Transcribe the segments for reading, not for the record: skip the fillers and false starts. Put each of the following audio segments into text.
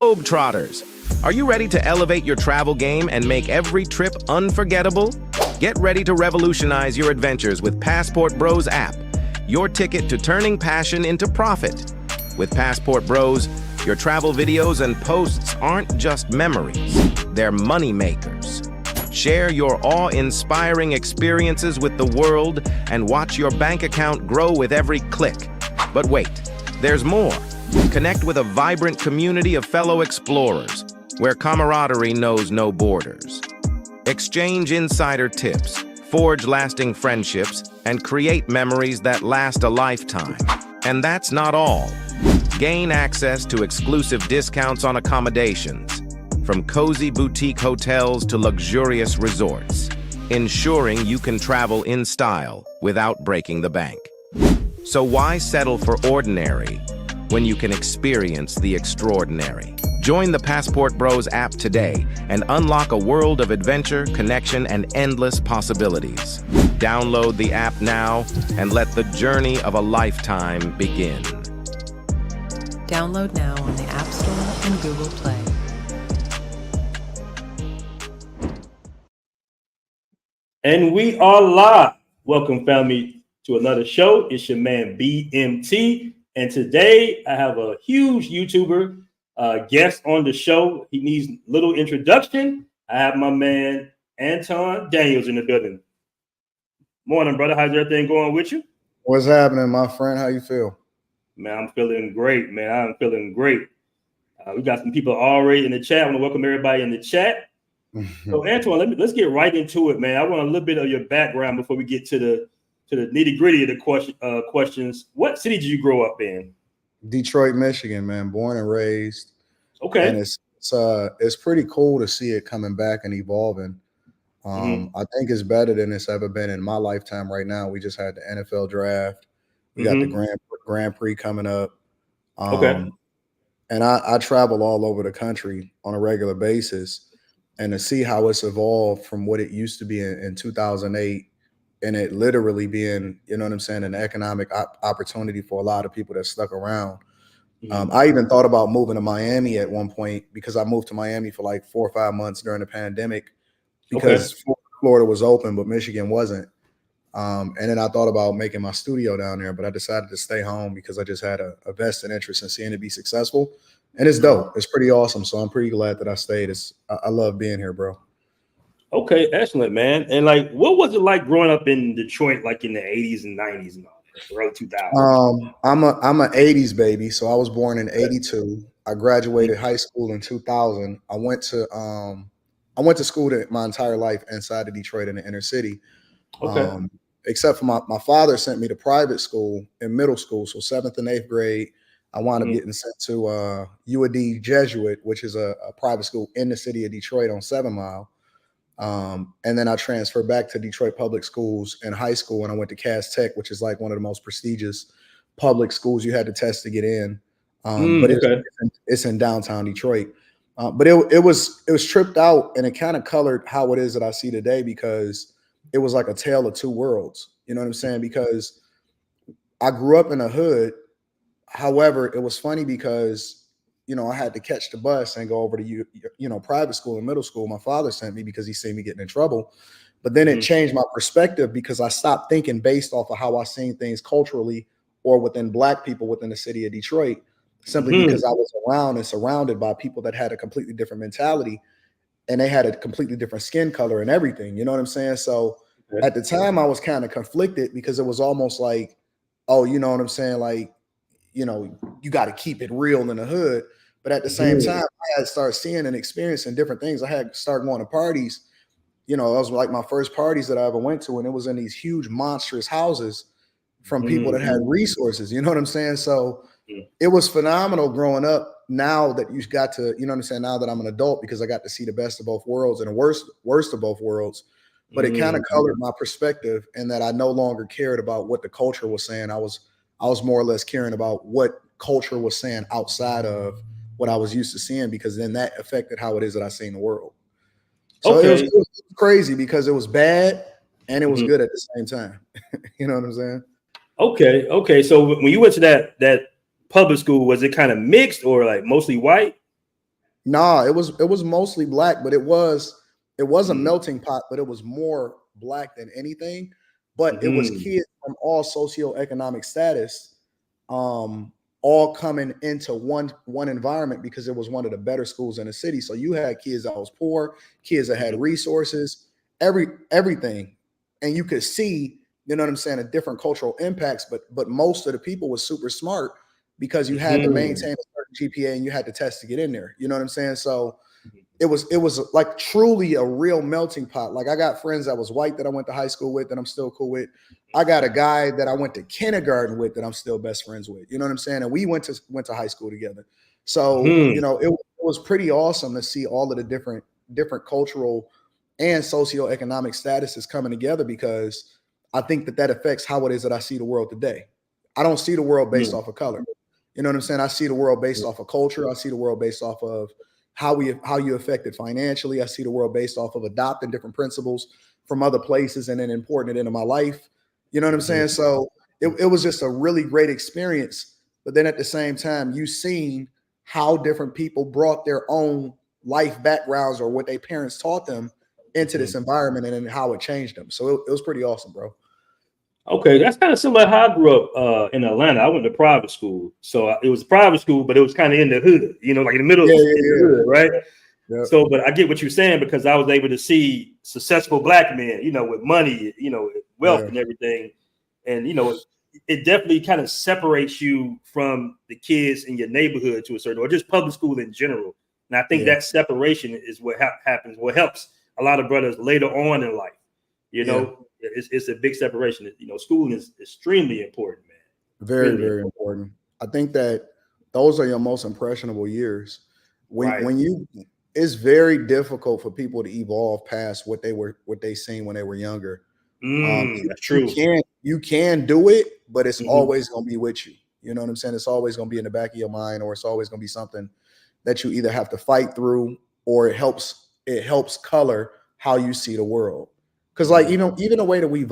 Globetrotters, are you ready to elevate your travel game and make every trip unforgettable? Get ready to revolutionize your adventures with Passport Bros app, your ticket to turning passion into profit. With Passport Bros, your travel videos and posts aren't just memories, they're money makers. Share your awe-inspiring experiences with the world and watch your bank account grow with every click. But wait, there's more. Connect with a vibrant community of fellow explorers, where camaraderie knows no borders. Exchange insider tips, forge lasting friendships, and create memories that last a lifetime. And that's not all. Gain access to exclusive discounts on accommodations, from cozy boutique hotels to luxurious resorts, ensuring you can travel in style without breaking the bank. So why settle for ordinary when you can experience the extraordinary? Join the Passport Bros app today and unlock a world of adventure, connection, and endless possibilities. Download the app now and let the journey of a lifetime begin. Download now on the App Store and Google Play. And we are live. Welcome, family, to another show. It's your man BMT. And today I have a huge YouTuber guest on the show. He needs little introduction. I have my man Anton Daniels in the building. Morning, brother. How's everything going with you? What's happening, my friend? How you feel? Man, I'm feeling great, man. I'm feeling great. We got some people already in the chat. I want to welcome everybody in the chat. So, Antoine, let's get right into it, man. I want a little bit of your background before we get to the nitty gritty of the questions. What city did you grow up in? Detroit, Michigan, man. Born and raised. Okay. And it's pretty cool to see it coming back and evolving. I think it's better than it's ever been in my lifetime. Right now, we just had the NFL draft. We got the Grand Prix coming up. Okay. And I travel all over the country on a regular basis. And to see how it's evolved from what it used to be in 2008, and it literally being, you know what I'm saying, an economic opportunity for a lot of people that stuck around. I even thought about moving to Miami at one point, because I moved to Miami for like 4 or 5 months during the pandemic, because Florida was open, but Michigan wasn't. And then I thought about making my studio down there, but I decided to stay home because I just had a vested interest in seeing it be successful. And it's dope. It's pretty awesome. So I'm pretty glad that I stayed. I love being here, bro. Okay, excellent, man. And like, what was it like growing up in Detroit, like in the 80s and 90s and all that, early 2000s? I'm an 80s baby. So I was born in 82. I graduated high school in 2000. I went to school my entire life inside of Detroit in the inner city. Okay. Except for my father sent me to private school in middle school. So 7th and 8th grade, I wound up getting sent to UAD Jesuit, which is a private school in the city of Detroit on 7 Mile. And then I transferred back to Detroit Public Schools in high school, and I went to Cass Tech, which is like one of the most prestigious public schools. You had to test to get in. But it's in downtown Detroit. But it was tripped out, and it kind of colored how it is that I see today, because it was like a tale of two worlds. You know what I'm saying? Because I grew up in a hood. However, it was funny because, you know, I had to catch the bus and go over to private school and middle school. My father sent me because he seen me getting in trouble. But then it changed my perspective, because I stopped thinking based off of how I seen things culturally or within Black people within the city of Detroit, simply because I was around and surrounded by people that had a completely different mentality, and they had a completely different skin color and everything. You know what I'm saying? So at the time I was kind of conflicted, because it was almost like, oh, you know what I'm saying? Like, you know, you got to keep it real in the hood. But at the same time, I had started seeing and experiencing different things. I had started going to parties. You know, those were like my first parties that I ever went to. And it was in these huge, monstrous houses from people that had resources. You know what I'm saying? So it was phenomenal growing up. Now that you got to, you know what I'm saying, now that I'm an adult, because I got to see the best of both worlds and the worst of both worlds. But it kind of colored my perspective, in that I no longer cared about what the culture was saying. I was more or less caring about what culture was saying outside of what I was used to seeing, because then that affected how it is that I see the world. So it was crazy, because it was bad and it was good at the same time. You know what I'm saying? Okay. So when you went to that public school, was it kind of mixed or like mostly white? Nah, it was mostly black, but it was a melting pot, but it was more black than anything. But it was kids from all socioeconomic status, all coming into one environment because it was one of the better schools in the city. So you had kids that was poor, kids that had resources, everything, and you could see, you know what I'm saying, the different cultural impacts. But most of the people was super smart because you had to maintain a certain GPA and you had to test to get in there. You know what I'm saying? So it was like truly a real melting pot. Like I got friends that was white that I went to high school with that I'm still cool with. I got a guy that I went to kindergarten with that I'm still best friends with. You know what I'm saying? And we went to high school together. So you know, it was pretty awesome to see all of the different cultural and socioeconomic statuses coming together, because I think that affects how it is that I see the world today. I don't see the world based off of color. You know what I'm saying? I see the world based off of culture. I see the world based off of how you affected financially. I see the world based off of adopting different principles from other places and then importing it into my life. You know what I'm saying? So it was just a really great experience. But then at the same time, you seen how different people brought their own life backgrounds or what their parents taught them into this environment, and then how it changed them. So it was pretty awesome, bro. Okay, that's kind of similar to how I grew up in Atlanta. I went to private school. So it was a private school, but it was kind of in the hood, you know, like in the middle of the hood, right? Yeah. So, but I get what you're saying, because I was able to see successful black men, you know, with money, you know, wealth and everything. And, you know, it definitely kind of separates you from the kids in your neighborhood to a certain, or just public school in general. And I think that separation is what happens, what helps a lot of brothers later on in life. You know, it's a big separation. You know, schooling is extremely important, man. Very, very important. I think that those are your most impressionable years. When it's very difficult for people to evolve past what they seen when they were younger. That's true. You can do it, but it's always going to be with you. You know what I'm saying? It's always going to be in the back of your mind, or it's always going to be something that you either have to fight through, or it helps color how you see the world. Because like even the way that we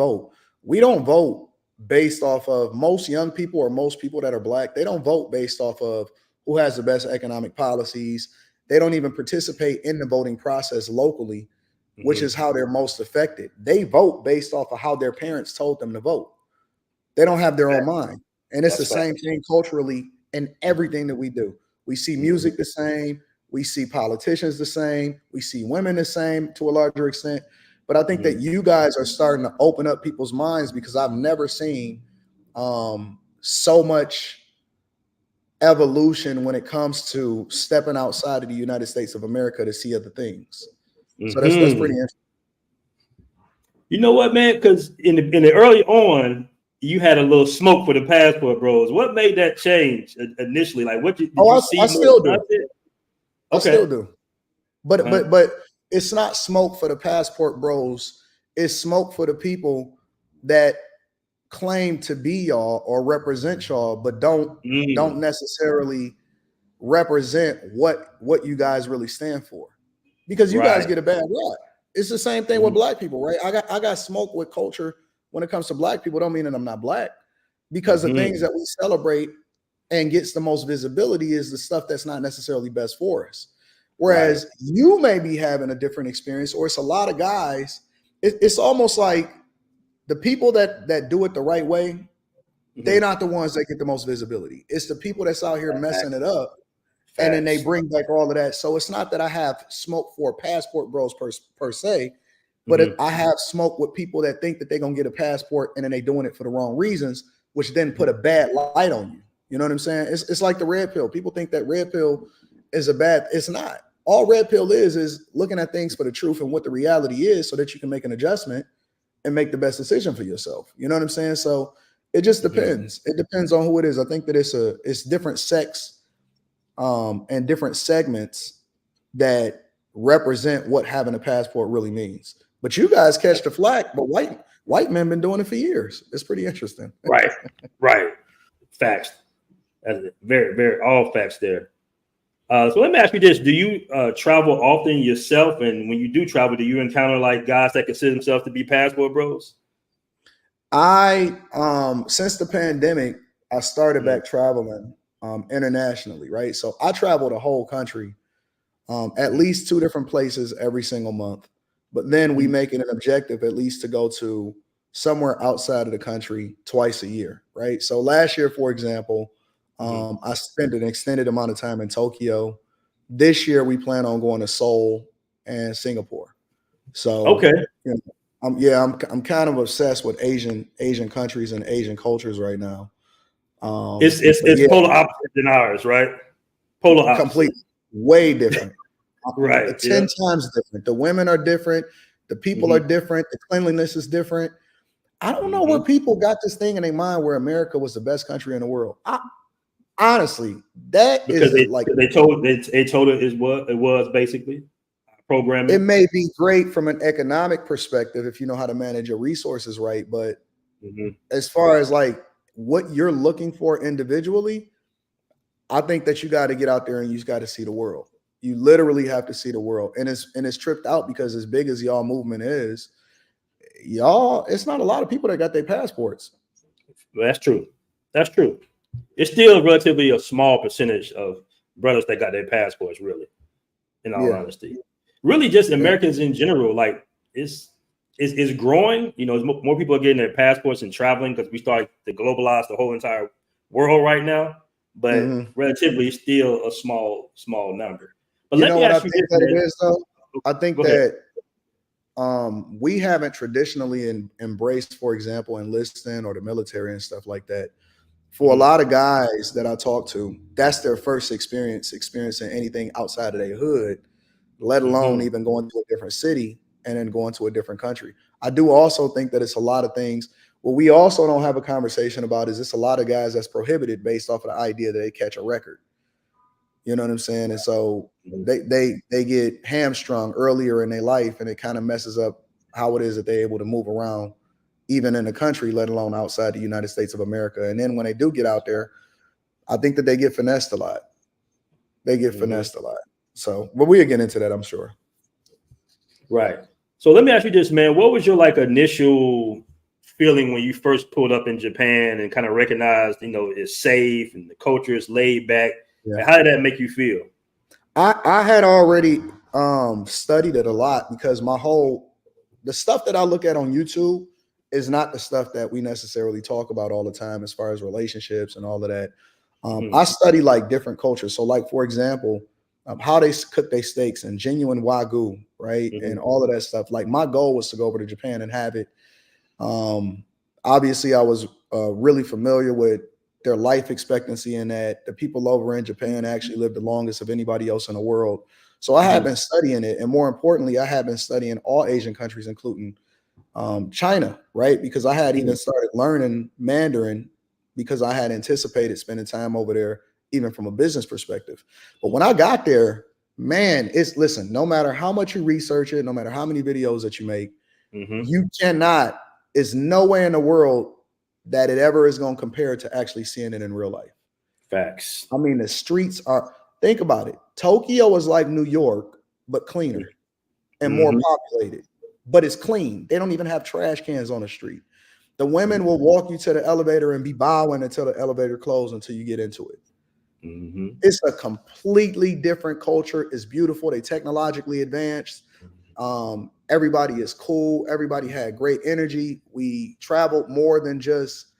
don't vote based off of, most young people or most people that are black, they don't vote based off of who has the best economic policies. They don't even participate in the voting process locally, which is how they're most affected. They vote based off of how their parents told them to vote. They don't have their own mind. And it's the same thing culturally in everything that we do. We see music the same. We see politicians the same. We see women the same to a larger extent. But I think that you guys are starting to open up people's minds, because I've never seen so much evolution when it comes to stepping outside of the United States of America to see other things. So that's pretty interesting. You know what, man? Because in the early on, you had a little smoke for the Passport Bros. What made that change initially? Like, what did you see? I still do. Okay. I still do. But it's not smoke for the Passport Bros. It's smoke for the people that claim to be y'all or represent y'all, but don't necessarily represent what you guys really stand for. Because you guys get a bad rap. It's the same thing with black people, right? I got smoke with culture when it comes to black people. Don't mean that I'm not black, because the things that we celebrate and gets the most visibility is the stuff that's not necessarily best for us. Whereas you may be having a different experience, or it's a lot of guys. It's almost like the people that do it the right way, they're not the ones that get the most visibility. It's the people that's out here messing it up. And then they bring back all of that. So it's not that I have smoke for Passport Bros per se, but I have smoke with people that think that they're going to get a passport and then they doing it for the wrong reasons, which then put a bad light on you. You know what I'm saying? It's like the red pill. People think that red pill is it's not. All red pill is looking at things for the truth and what the reality is, so that you can make an adjustment and make the best decision for yourself. You know what I'm saying? So it just depends. It depends on who it is. I think that it's different sects and different segments that represent what having a passport really means. But you guys catch the flack, but white men been doing it for years. It's pretty interesting. Right. Facts. That's very, very all facts there. So let me ask you this: do you travel often yourself? And when you do travel, do you encounter like guys that consider themselves to be Passport Bros? I since the pandemic, I started back traveling internationally, right? So I travel the whole country at least 2 different places every single month. But then we make it an objective at least to go to somewhere outside of the country twice a year, right? So last year, for example, I spent an extended amount of time in Tokyo. This year, we plan on going to Seoul and Singapore. So, Okay. you know, I'm kind of obsessed with Asian countries and Asian cultures right now. It's polar opposite than ours, right? Polar opposite. Completely, way different. Right. 10 times different. The women are different. The people are different. The cleanliness is different. I don't know where people got this thing in their mind where America was the best country in the world. Honestly, that because is they told it is what it was basically programming. It may be great from an economic perspective if you know how to manage your resources right, but as far as like what you're looking for individually, I think that you got to get out there and you just got to see the world. You literally have to see the world, and it's tripped out because as big as y'all movement is, y'all, it's not a lot of people that got their passports. That's true. That's true. It's still relatively a small percentage of brothers that got their passports, really, in all honesty. Really, just Americans in general, like it's growing. You know, more people are getting their passports and traveling because we started to globalize the whole entire world right now. But relatively, still a small number. But let me ask you this, that it is, though? I think that we haven't traditionally embraced, for example, enlisting or the military and stuff like that. For a lot of guys that I talk to, that's their first experiencing anything outside of their hood, let alone even going to a different city and then going to a different country. I do also think that it's a lot of things. What we also don't have a conversation about is it's a lot of guys that's prohibited based off of the idea that they catch a record. You know what I'm saying? And so they get hamstrung earlier in their life, and it kind of messes up how it is that they're able to move around, even in the country, let alone outside the United States of America. And then when they do get out there, I think that they get finessed a lot. Finessed a lot. So, but we'll get into that, I'm sure. Right. So let me ask you this, man. What was your like initial feeling when you first pulled up in Japan and kind of recognized, you know, it's safe and the culture is laid back? Yeah. How did that make you feel? I had already studied it a lot because the stuff that I look at on YouTube is not the stuff that we necessarily talk about all the time as far as relationships and all of that. I study like different cultures. So like, for example, how they cook their steaks and genuine Wagyu, right? And all of that stuff. Like my goal was to go over to Japan and have it. Obviously I was really familiar with their life expectancy and that the people over in Japan actually live the longest of anybody else in the world. So I have been studying it. And more importantly, I have been studying all Asian countries, including China, right? Because I had even started learning Mandarin because I had anticipated spending time over there, even from a business perspective. But when I got there, man, listen, no matter how much you research it, no matter how many videos that you make, it's nowhere in the world that it ever is going to compare to actually seeing it in real life. Facts. I mean, the streets think about it. Tokyo is like New York, but cleaner and more populated, but it's clean. They don't even have trash cans on the street. The women will walk you to the elevator and be bowing until the elevator closes until you get into it. It's a completely different culture. It's beautiful. They technologically advanced. Everybody is cool. Everybody had great energy. We traveled more than just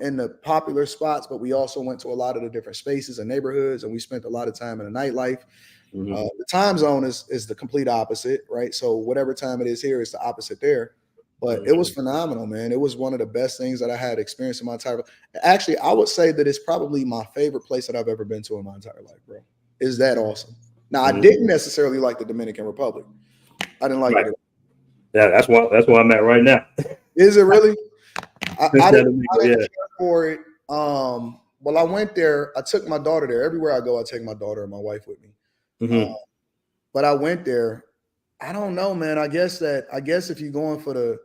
in the popular spots, but we also went to a lot of the different spaces and neighborhoods, and we spent a lot of time in the nightlife. The time zone is the complete opposite, right? So whatever time it is here, it's the opposite there. But it was phenomenal, man. It was one of the best things that I had experienced in my entire life. Actually, I would say that it's probably my favorite place that I've ever been to in my entire life, bro. Is that awesome? Now, I didn't necessarily like the Dominican Republic. I didn't like it. Yeah, that's where I'm at right now. Is it really? I didn't care for it. Well, I went there. I took my daughter there. Everywhere I go, I take my daughter and my wife with me. But I went there. I don't know, man. I guess if you're going for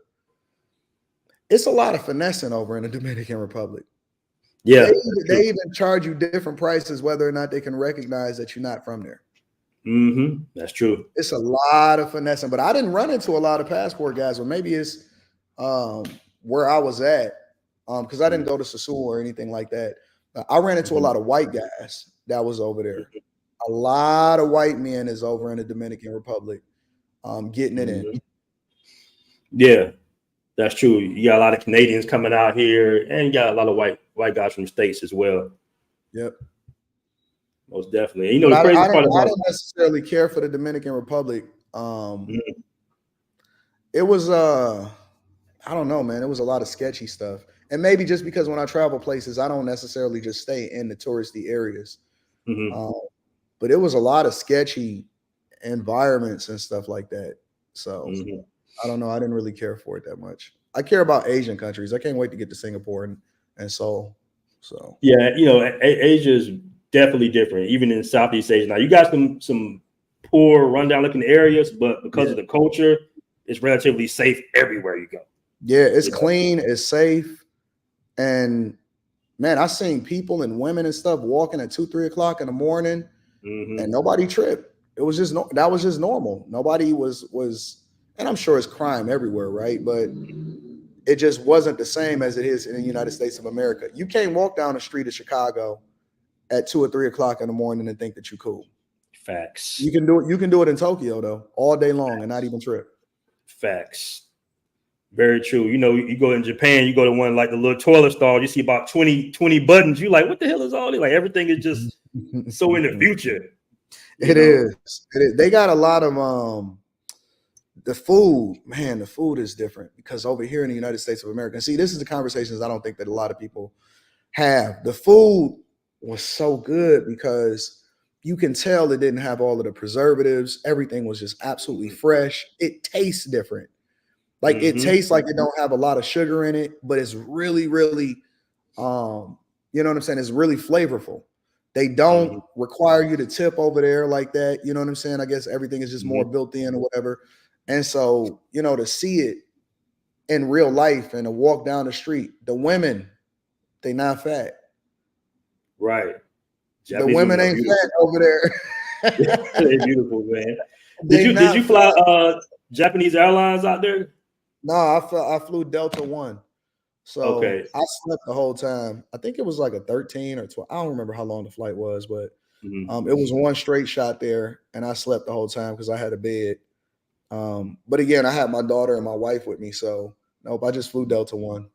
it's a lot of finessing over in the Dominican Republic. Yeah, they even charge you different prices whether or not they can recognize that you're not from there. That's true. It's a lot of finessing, but I didn't run into a lot of passport guys, or maybe it's where I was at, because I didn't go to Sassoon or anything like that. I ran into a lot of white guys that was over there. a lot of white men is over in the Dominican Republic, getting it in. Yeah, that's true. You got a lot of Canadians coming out here, and you got a lot of white guys from the States as well. Yep. Most definitely. You know, But the crazy part I about didn't necessarily care for the Dominican Republic. It was I don't know, man. It was a lot of sketchy stuff. And maybe just because when I travel places, I don't necessarily just stay in the touristy areas. But it was a lot of sketchy environments and stuff like that. So I don't know. I didn't really care for it that much. I care about Asian countries. I can't wait to get to Singapore and Seoul. So yeah, you know, Asia is definitely different, even in Southeast Asia. Now you got some poor, rundown looking areas, but because of the culture, it's relatively safe everywhere you go. Yeah, it's clean, it's safe, and man, I seen people and women and stuff walking at 2-3 o'clock in the morning, and nobody tripped. It was just that was just normal. Nobody was, and I'm sure it's crime everywhere, right? But it just wasn't the same as it is in the United States of America. You can't walk down the street of Chicago at 2 or 3 o'clock in the morning and think that you're cool. Facts. You can do it. You can do it in Tokyo though, all day long and not even trip. Facts. Very true. You know, you go in Japan, you go to one like the little toilet stall, you see about 20 buttons. You like, what the hell is all this? Like everything is just so in the future. It is. They got a lot of the food, man, the food is different because over here in the United States of America, see, this is the conversations I don't think that a lot of people have. The food was so good because you can tell it didn't have all of the preservatives. Everything was just absolutely fresh. It tastes different. Like it tastes like it don't have a lot of sugar in it, but it's really, really, you know what I'm saying? It's really flavorful. They don't require you to tip over there like that. You know what I'm saying? I guess everything is just more built in or whatever. And so, you know, to see it in real life and to walk down the street, the women, they not fat. Right. The women ain't fat over there. They're beautiful, man. Did you fly Japanese Airlines out there? No, I flew Delta One. So I slept the whole time. I think it was like a 13 or 12. I don't remember how long the flight was, but it was one straight shot there, and I slept the whole time because I had a bed. But again, I had my daughter and my wife with me, so nope, I just flew Delta One.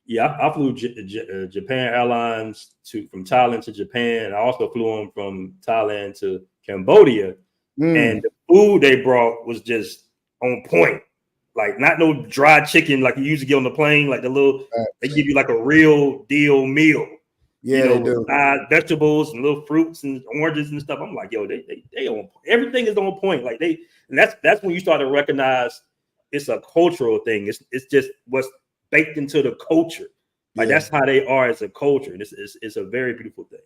Yeah, I flew Japan Airlines from Thailand to Japan. I also flew them from Thailand to Cambodia, and the food they brought was just on point. Like not no dry chicken like you usually get on the plane. Like they give you like a real deal meal. Yeah, you know, they do. Vegetables and little fruits and oranges and stuff. I'm like, yo, they on everything is on point. Like and that's when you start to recognize it's a cultural thing. It's just what's baked into the culture. Like that's how they are as a culture. And it's a very beautiful thing.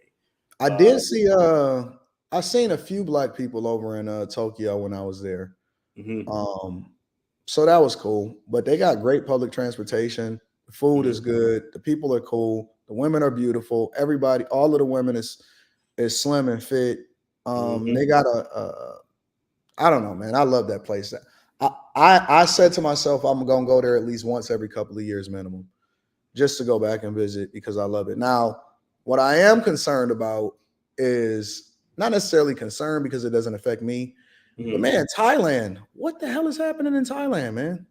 I did see I seen a few black people over in Tokyo when I was there. So that was cool. But they got great public transportation. The food is good. The people are cool. The women are beautiful. Everybody, all of the women is slim and fit. They got I don't know, man. I love that place. I said to myself, I'm gonna go there at least once every couple of years minimum, just to go back and visit because I love it. Now, what I am concerned about is not necessarily concerned because it doesn't affect me, but man, Thailand, what the hell is happening in Thailand, man?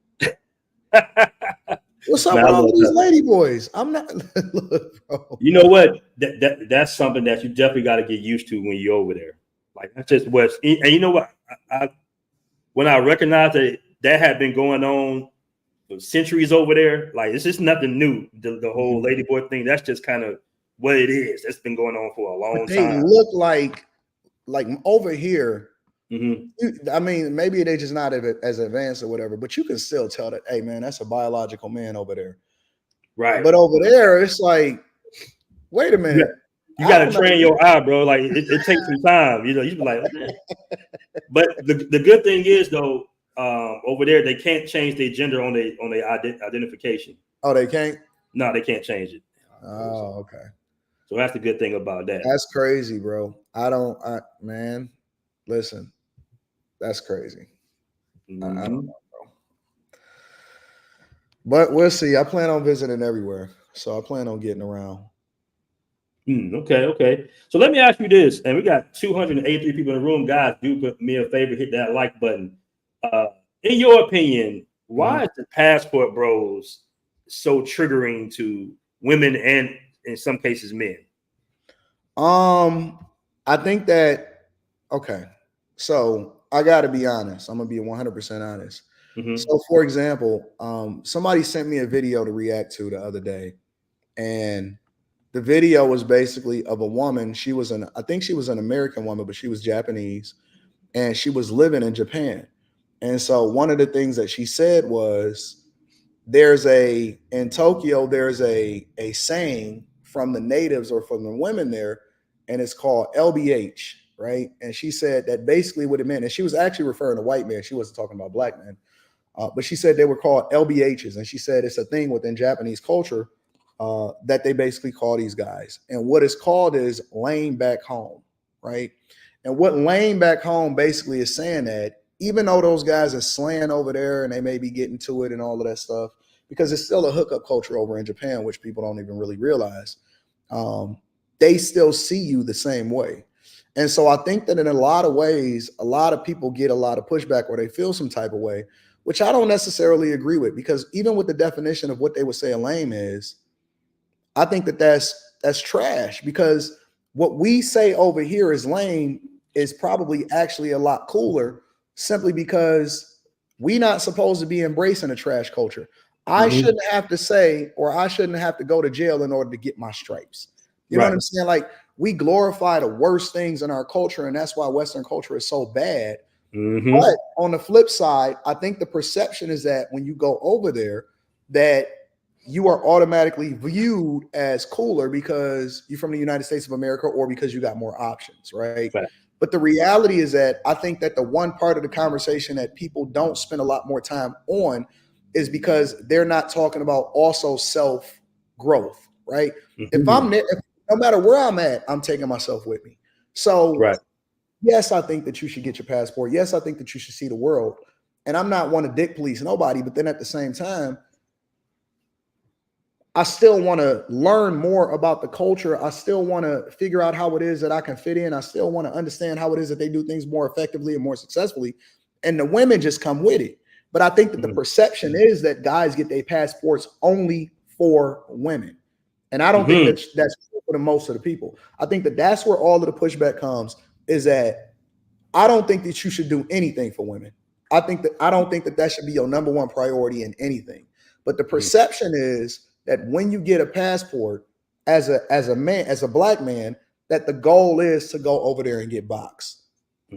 What's up with all of these lady boys? I'm not. Look, bro. You know what? That's something that you definitely got to get used to when you're over there. Like that's just what's. And you know what? When I recognized that had been going on for centuries over there, like it's just nothing new. The whole ladyboy thing. That's just kind of what it is. It's been going on for a long time. They look like over here. I mean, maybe they just not as advanced or whatever, but you can still tell that, hey, man, that's a biological man over there. Right. But over there, it's like, wait a minute. You got to train your eye, bro. Like it takes some time. You know, you be like, okay. But the good thing is though, over there they can't change their gender on their identification. Oh, they can't? No, they can't change it. Oh, okay. So that's the good thing about that. That's crazy, bro. Man, listen, that's crazy. I don't know, bro. But we'll see. I plan on visiting everywhere, so I plan on getting around. Okay. So let me ask you this, and we got 283 people in the room. Guys, do me a favor, hit that like button. In your opinion, why is the Passport Bros so triggering to women and in some cases men? I think that, okay, so I got to be honest. I'm gonna be 100% honest. So, for example, somebody sent me a video to react to the other day, and the video was basically of a woman. I think she was an American woman, but she was Japanese, and she was living in Japan. And so one of the things that she said was, in Tokyo, there's a saying from the natives or from the women there, and it's called LBH, right? And she said that basically what it meant, and she was actually referring to white men. She wasn't talking about black men. But she said they were called LBHs, and she said it's a thing within Japanese culture that they basically call these guys. And what it's called is laying back home, right? And what laying back home basically is saying that even though those guys are slaying over there and they may be getting to it and all of that stuff, because it's still a hookup culture over in Japan, which people don't even really realize, they still see you the same way. And so I think that in a lot of ways, a lot of people get a lot of pushback or they feel some type of way, which I don't necessarily agree with, because even with the definition of what they would say a lame is, I think that that's trash, because what we say over here is lame is probably actually a lot cooler, simply because we're not supposed to be embracing a trash culture. I shouldn't have to say, or I shouldn't have to go to jail in order to get my stripes. You know what I'm saying? Like, we glorify the worst things in our culture, and that's why Western culture is so bad. But on the flip side, I think the perception is that when you go over there, that you are automatically viewed as cooler because you're from the United States of America or because you got more options, right? But the reality is that I think that the one part of the conversation that people don't spend a lot more time on is because they're not talking about also self-growth, right? If I'm there, no matter where I'm at, I'm taking myself with me. So yes, I think that you should get your passport. Yes, I think that you should see the world. And I'm not one to dick police nobody, but then at the same time, I still want to learn more about the culture. I still want to figure out how it is that I can fit in. I still want to understand how it is that they do things more effectively and more successfully. And the women just come with it. But I think that the perception is that guys get their passports only for women. And I don't think that's for the most of the people. I think that that's where all of the pushback comes, is that I don't think that you should do anything for women. I don't think that should be your number one priority in anything. But the perception is that when you get a passport as a man, as a black man, that the goal is to go over there and get boxed.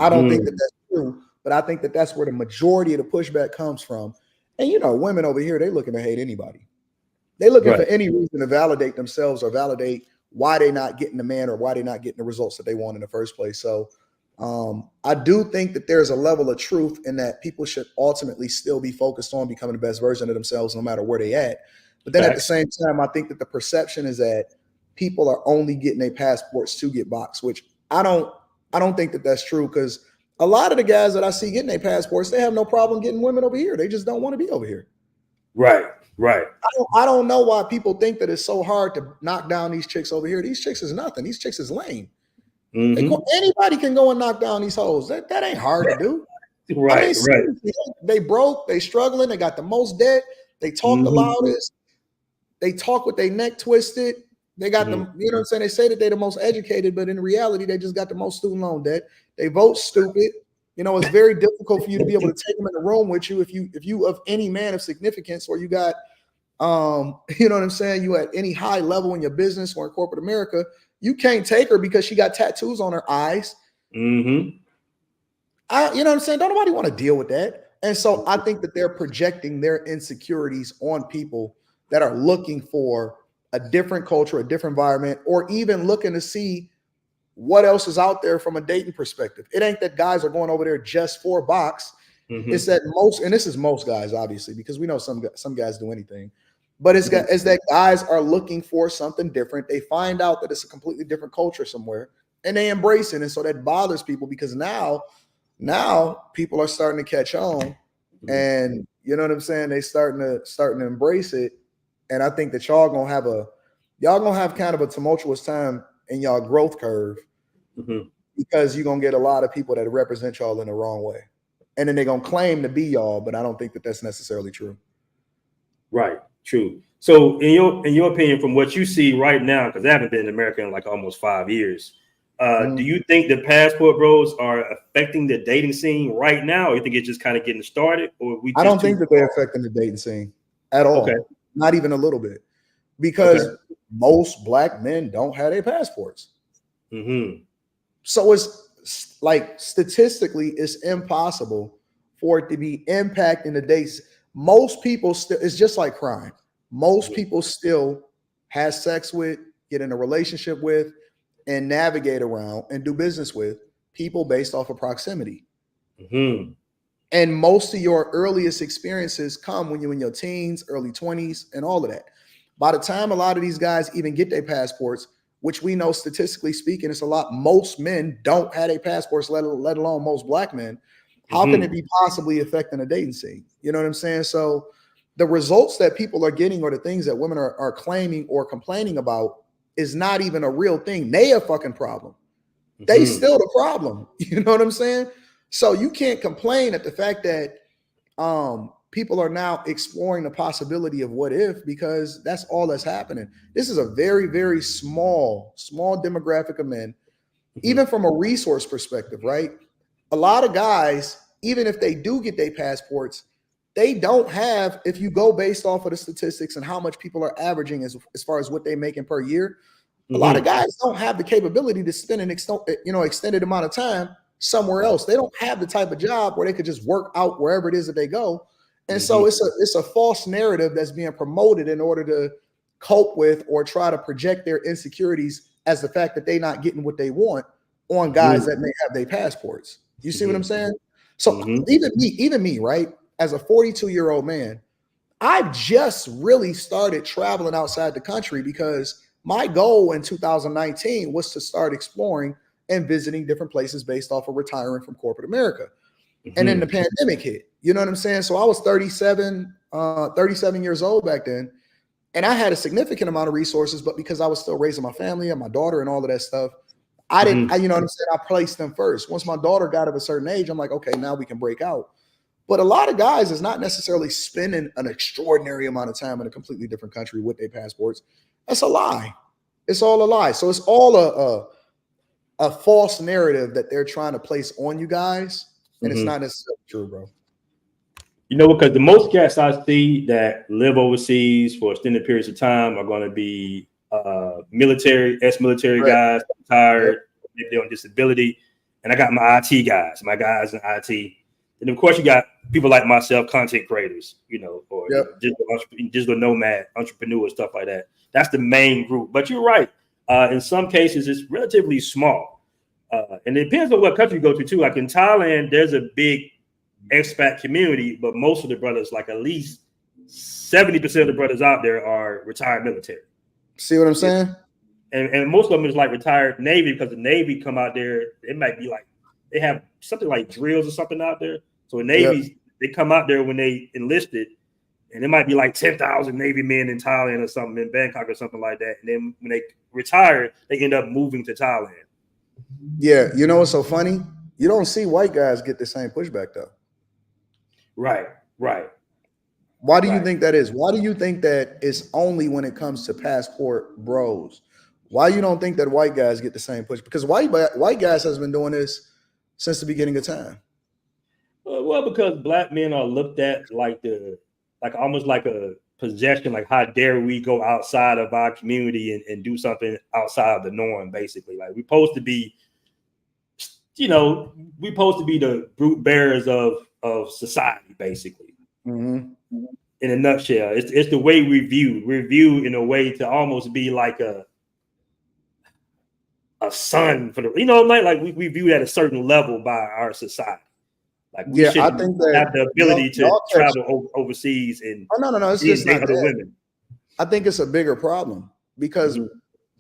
I don't think that that's true, but I think that that's where the majority of the pushback comes from. And you know, women over here, they're looking to hate anybody. They're looking for any reason to validate themselves or validate why they're not getting the man or why they're not getting the results that they want in the first place. So I do think that there's a level of truth in that people should ultimately still be focused on becoming the best version of themselves, no matter where they at. But then at the same time, I think that the perception is that people are only getting their passports to get boxed, which I don't think that that's true, because a lot of the guys that I see getting their passports, they have no problem getting women over here. They just don't want to be over here. Right. I don't know why people think that it's so hard to knock down these chicks over here. These chicks is nothing. These chicks is lame. Anybody can go and knock down these hoes. That ain't hard to do. They broke. They struggling. They got the most debt. They talk the loudest. They talk with their neck twisted. They got them, you know what I'm saying? They say that they're the most educated, but in reality, they just got the most student loan debt. They vote stupid. You know, it's very difficult for you to be able to take them in the room with you if you of any man of significance, or you got you know what I'm saying, you at any high level in your business or in corporate America, you can't take her because she got tattoos on her eyes. You know what I'm saying? Don't nobody want to deal with that. And so I think that they're projecting their insecurities on people that are looking for a different culture, a different environment, or even looking to see what else is out there from a dating perspective. It ain't that guys are going over there just for box. It's that most, and this is most guys, obviously, because we know some guys do anything, but it's that guys are looking for something different. They find out that it's a completely different culture somewhere, and they embrace it. And so that bothers people, because now people are starting to catch on, and you know what I'm saying? They starting to embrace it. And I think that y'all gonna have kind of a tumultuous time in y'all growth curve because you're gonna get a lot of people that represent y'all in the wrong way, and then they're gonna claim to be y'all, but I don't think that that's necessarily true. Right. True. So in your opinion, from what you see right now, because I haven't been in America in like almost 5 years, do you think the Passport Bros are affecting the dating scene right now, or you think it's just kind of getting started, or I don't think that they're affecting the dating scene at all. Okay. Not even a little bit, because most black men don't have their passports. So it's like statistically, it's impossible for it to be impacting the dates. Most people still, it's just like crime. Most people still have sex with, get in a relationship with, and navigate around and do business with people based off of proximity. And most of your earliest experiences come when you're in your teens, early 20s, and all of that. By the time a lot of these guys even get their passports, which we know statistically speaking, it's a lot. Most men don't have their passports, let alone most black men. How can it be possibly affecting the dating scene? You know what I'm saying? So the results that people are getting, or the things that women are claiming or complaining about, is not even a real thing. They a fucking problem. They still the problem. You know what I'm saying? So you can't complain at the fact that people are now exploring the possibility of what if, because that's all that's happening. This is a very, very small demographic of men, even from a resource perspective, right? A lot of guys, even if they do get their passports, they don't have, if you go based off of the statistics and how much people are averaging as far as what they're making per year, a lot of guys don't have the capability to spend an extended amount of time somewhere else. They don't have the type of job where they could just work out wherever it is that they go. And so it's a false narrative that's being promoted in order to cope with or try to project their insecurities as the fact that they're not getting what they want on guys that may have their passports. You see what I'm saying? So even me, right? As a 42-year-old man, I've just really started traveling outside the country because my goal in 2019 was to start exploring and visiting different places based off of retiring from corporate America. And then the pandemic hit. You know what I'm saying? So I was 37 years old back then. And I had a significant amount of resources, but because I was still raising my family and my daughter and all of that stuff, I didn't, you know what I'm saying? I placed them first. Once my daughter got of a certain age, I'm like, okay, now we can break out. But a lot of guys is not necessarily spending an extraordinary amount of time in a completely different country with their passports. That's a lie. It's all a lie. So it's all a false narrative that they're trying to place on you guys. And it's not necessarily true, bro. You know, because the most cats I see that live overseas for extended periods of time are going to be military, ex-military guys, retired, maybe they're on disability. And I got my IT guys, my guys in IT. And of course, you got people like myself, content creators, you know, or digital nomad, entrepreneurs, stuff like that. That's the main group. But you're right. In some cases, it's relatively small. And it depends on what country you go to, too. Like in Thailand, there's a big expat community, but most of the brothers, like at least 70% of the brothers out there are retired military. See what I'm saying? And most of them is like retired Navy, because the Navy come out there. It might be like they have something like drills or something out there. So the Navy, they come out there when they enlisted, and it might be like 10,000 Navy men in Thailand or something, in Bangkok or something like that. And then when they retire, they end up moving to Thailand. Yeah, you know what's so funny? You don't see white guys get the same pushback though. Right. Why do you think that is? Why do you think that it's only when it comes to passport bros? Why you don't think that white guys get the same push? Because white guys has been doing this since the beginning of time. Well, because black men are looked at like almost like a possession. Like, how dare we go outside of our community and do something outside of the norm? Basically, like we're supposed to be, you know, we're supposed to be the root bearers of society, basically. In a nutshell, it's the way we're viewed in a way to almost be like a son for the, you know, like we view at a certain level by our society. Like we should have the ability to travel overseas and no, it's just not other that. women. I think it's a bigger problem because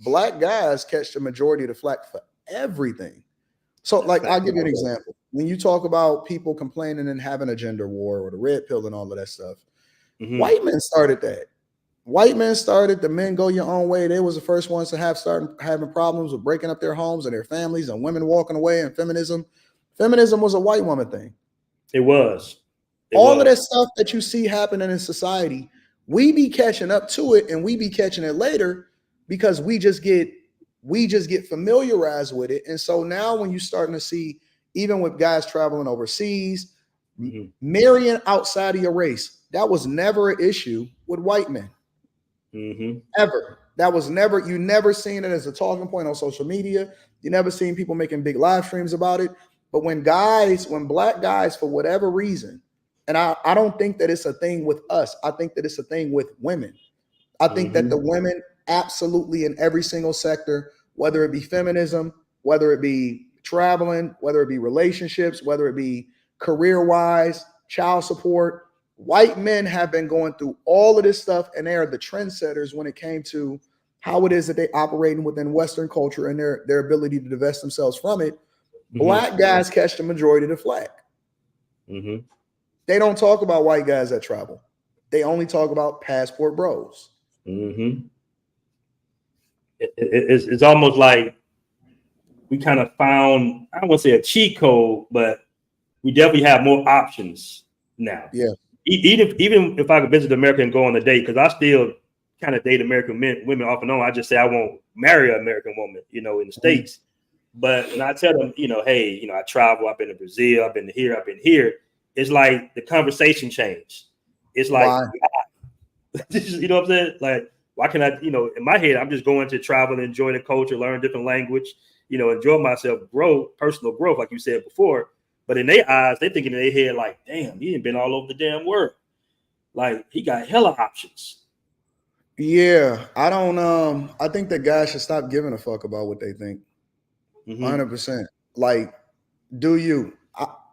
black guys catch the majority of the flack for everything. So, like, I'll give you an example. When you talk about people complaining and having a gender war or the red pill and all of that stuff, white men started that. white men started the men go your own way. They was the first ones to started having problems with breaking up their homes and their families and women walking away, and feminism was a white woman thing. It was. All of that stuff that you see happening in society, we be catching up to it, and we be catching it later because we just get familiarized with it. And so now when you're starting to see, even with guys traveling overseas, marrying outside of your race, that was never an issue with white men. Ever. That was never, you never seen it as a talking point on social media. You never seen people making big live streams about it. But when black guys, for whatever reason, and I don't think that it's a thing with us, I think that it's a thing with women. I think that the women absolutely in every single sector, whether it be feminism, whether it be traveling, whether it be relationships, whether it be career-wise, child support, white men have been going through all of this stuff, and they are the trendsetters when it came to how it is that they operating within Western culture and their ability to divest themselves from it. Black guys catch the majority of the flack. They don't talk about white guys that travel. They only talk about passport bros. It's almost like we kind of found, I don't want to say a cheat code, but we definitely have more options now. Yeah. Even if I could visit America and go on a date, because I still kind of date American women off and on. I just say I won't marry an American woman, in the States. But when I tell them, hey, I travel, I've been to Brazil, I've been here, it's like the conversation changed. It's like, you know what I'm saying? Like, why can I, in my head, I'm just going to travel and enjoy the culture, learn different language, enjoy myself, personal growth, like you said before. But in their eyes, they're thinking in their head, like, damn, he ain't been all over the damn world. Like, he got hella options. Yeah, I think that guys should stop giving a fuck about what they think. 100%. Like,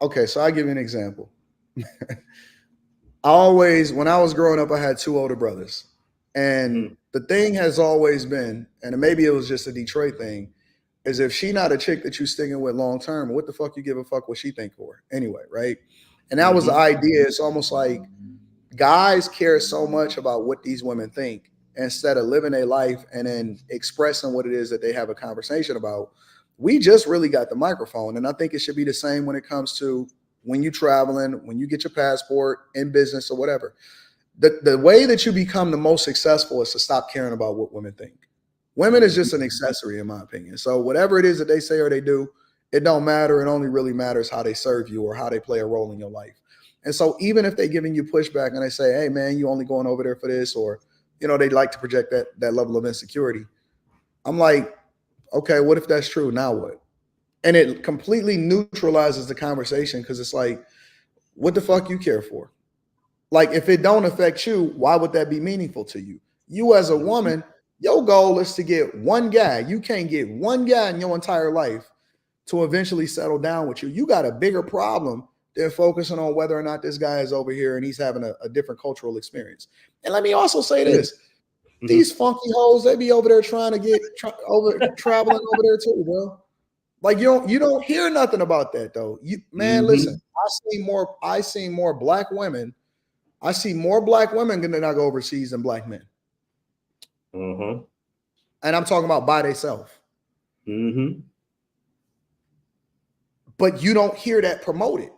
okay, so I'll give you an example. When I was growing up, I had two older brothers. And the thing has always been, and maybe it was just a Detroit thing, is if she not a chick that you sticking with long term, what the fuck you give a fuck what she think for anyway, right? And that was the idea. It's almost like guys care so much about what these women think instead of living their life and then expressing what it is that they have a conversation about. We just really got the microphone. And I think it should be the same when it comes to when you're traveling, when you get your passport, in business or whatever. The way that you become the most successful is to stop caring about what women think. Women is just an accessory, in my opinion. So whatever it is that they say or they do, it don't matter. It only really matters how they serve you or how they play a role in your life. And so even if they're giving you pushback and they say, hey, man, you only going over there for this, or, they like to project that level of insecurity. I'm like, okay, what if that's true? Now what? And it completely neutralizes the conversation because it's like, what the fuck you care for? Like, if it don't affect you, why would that be meaningful to you? You as a woman, your goal is to get one guy. You can't get one guy in your entire life to eventually settle down with you. You got a bigger problem than focusing on whether or not this guy is over here and he's having a different cultural experience. And let me also say this. These funky hoes, they be over there trying to traveling over there too, bro. Like you don't hear nothing about that though. Listen, I see more black women. I see more black women than I go overseas than black men. And I'm talking about by themselves. But you don't hear that promoted.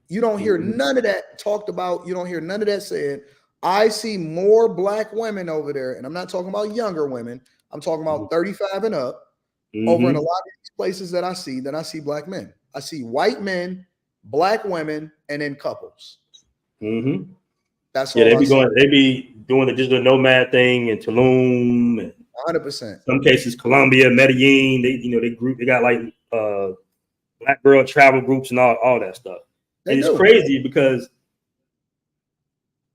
You don't hear none of that talked about. You don't hear none of that said. I see more black women over there, and I'm not talking about younger women. I'm talking about 35 and up over in a lot of these places that I see black men. I see white men, black women, and then couples. That's all. They be doing the digital nomad thing in Tulum, and 100%. Some cases, Colombia, Medellin. They got like black girl travel groups and all that stuff. And it's crazy because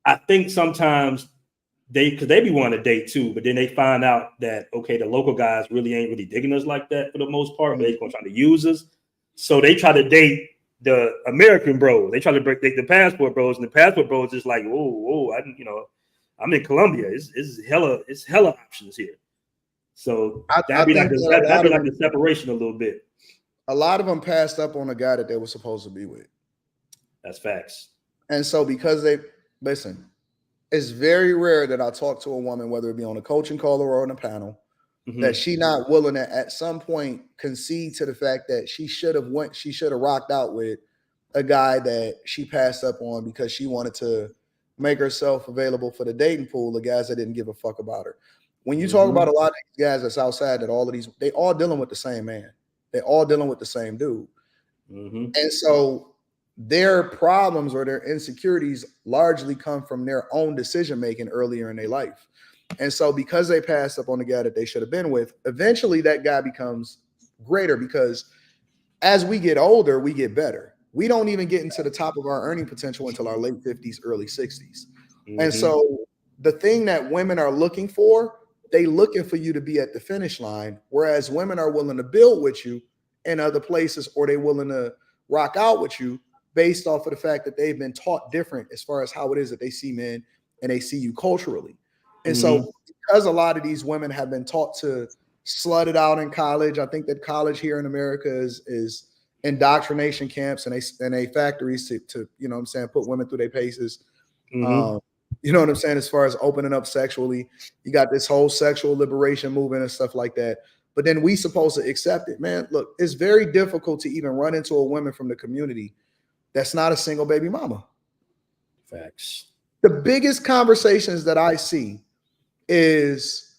I think sometimes because they be wanting to date too, but then they find out that, okay, the local guys really ain't really digging us like that for the most part. They're going to try to use us. So they try to date the American bros. They try to date the passport bros, and the passport bros is like, whoa, I'm in Colombia. It's hella options here. So that'd be like the separation a little bit. A lot of them passed up on a guy that they were supposed to be with. That's facts. And so because listen, it's very rare that I talk to a woman, whether it be on a coaching call or on a panel, that she not willing to at some point concede to the fact that she should have rocked out with a guy that she passed up on because she wanted to make herself available for the dating pool of guys that didn't give a fuck about her. When you talk about a lot of these guys that's outside, they all dealing with the same man. They all dealing with the same dude. And so their problems or their insecurities largely come from their own decision-making earlier in their life. And so because they passed up on the guy that they should have been with, eventually that guy becomes greater because as we get older, we get better. We don't even get into the top of our earning potential until our late 50s, early 60s. And so the thing that women are looking for, they looking for you to be at the finish line, whereas women are willing to build with you in other places, or they willing to rock out with you based off of the fact that they've been taught different as far as how it is that they see men and they see you culturally. And so because a lot of these women have been taught to slut it out in college, I think that college here in America is indoctrination camps and they factories to you know what I'm saying, put women through their paces. You know what I'm saying, as far as opening up sexually. You got this whole sexual liberation movement and stuff like that. But then we supposed to accept it. Man, look, it's very difficult to even run into a woman from the community that's not a single baby mama. Facts. The biggest conversations that I see is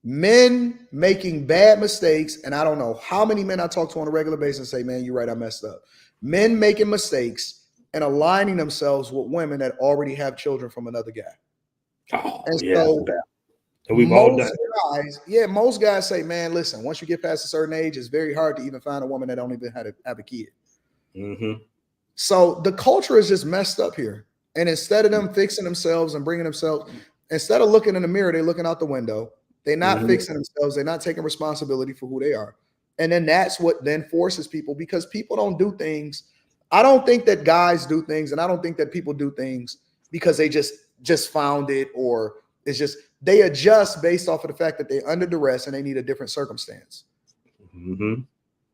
men making bad mistakes. And I don't know how many men I talk to on a regular basis and say, man, you're right, I messed up. Men making mistakes and aligning themselves with women that already have children from another guy. So and we've all done guys, most guys say, man, listen, once you get past a certain age, it's very hard to even find a woman that don't even have a kid. So the culture is just messed up here. And instead of them fixing themselves and bringing themselves, instead of looking in the mirror, they're looking out the window. They're not fixing themselves. They're not taking responsibility for who they are. And then that's what then forces people, because people don't do things. I don't think that guys do things, and I don't think that people do things because they just found it, or it's just they adjust based off of the fact that they're under duress and they need a different circumstance.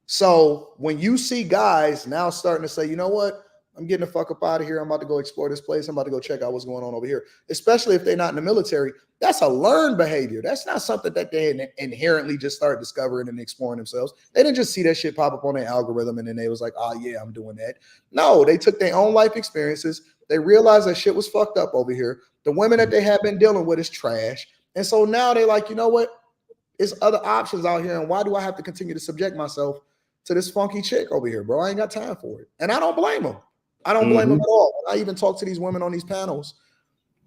So when you see guys now starting to say, you know what, I'm getting the fuck up out of here. I'm about to go explore this place. I'm about to go check out what's going on over here. Especially if they're not in the military. That's a learned behavior. That's not something that they inherently just start discovering and exploring themselves. They didn't just see that shit pop up on their algorithm and then they was like, oh yeah, I'm doing that. No, they took their own life experiences. They realized that shit was fucked up over here. The women that they have been dealing with is trash. And so now they're like, you know what? There's other options out here. And why do I have to continue to subject myself to this funky chick over here, bro? I ain't got time for it. And I don't blame them. I don't blame them at all. I even talk to these women on these panels.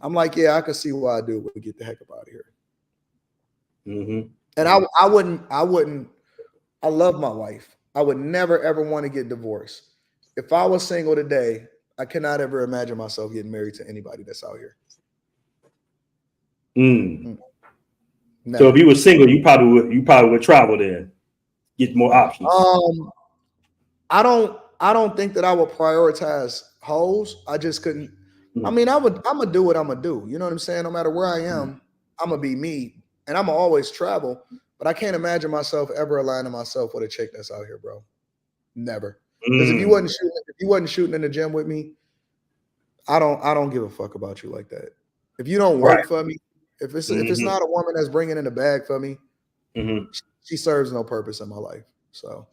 I'm like, yeah, I can see why I do, but get the heck up out of here. And I wouldn't, I love my wife. I would never, ever want to get divorced. If I was single today, I cannot ever imagine myself getting married to anybody that's out here. So if you were single, you probably would travel there, get more options. I don't think that I would prioritize hoes. I just couldn't. I mean, I'm gonna do what I'm gonna do. You know what I'm saying? No matter where I am, I'm gonna be me, and I'm gonna always travel. But I can't imagine myself ever aligning myself with a chick that's out here, bro. Never. Because if you wasn't shooting in the gym with me, I don't give a fuck about you like that. If you don't work for me, if it's not a woman that's bringing in the bag for me, she serves no purpose in my life. So.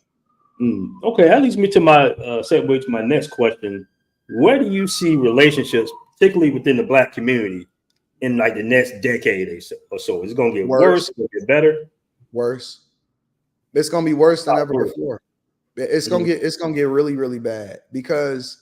Okay, that leads me to my segue to my next question. Where do you see relationships, particularly within the Black community, in like the next decade or so? Is it going to get worse? Is it going to get better? Worse. It's going to be worse than ever before. It's going to get really, really bad because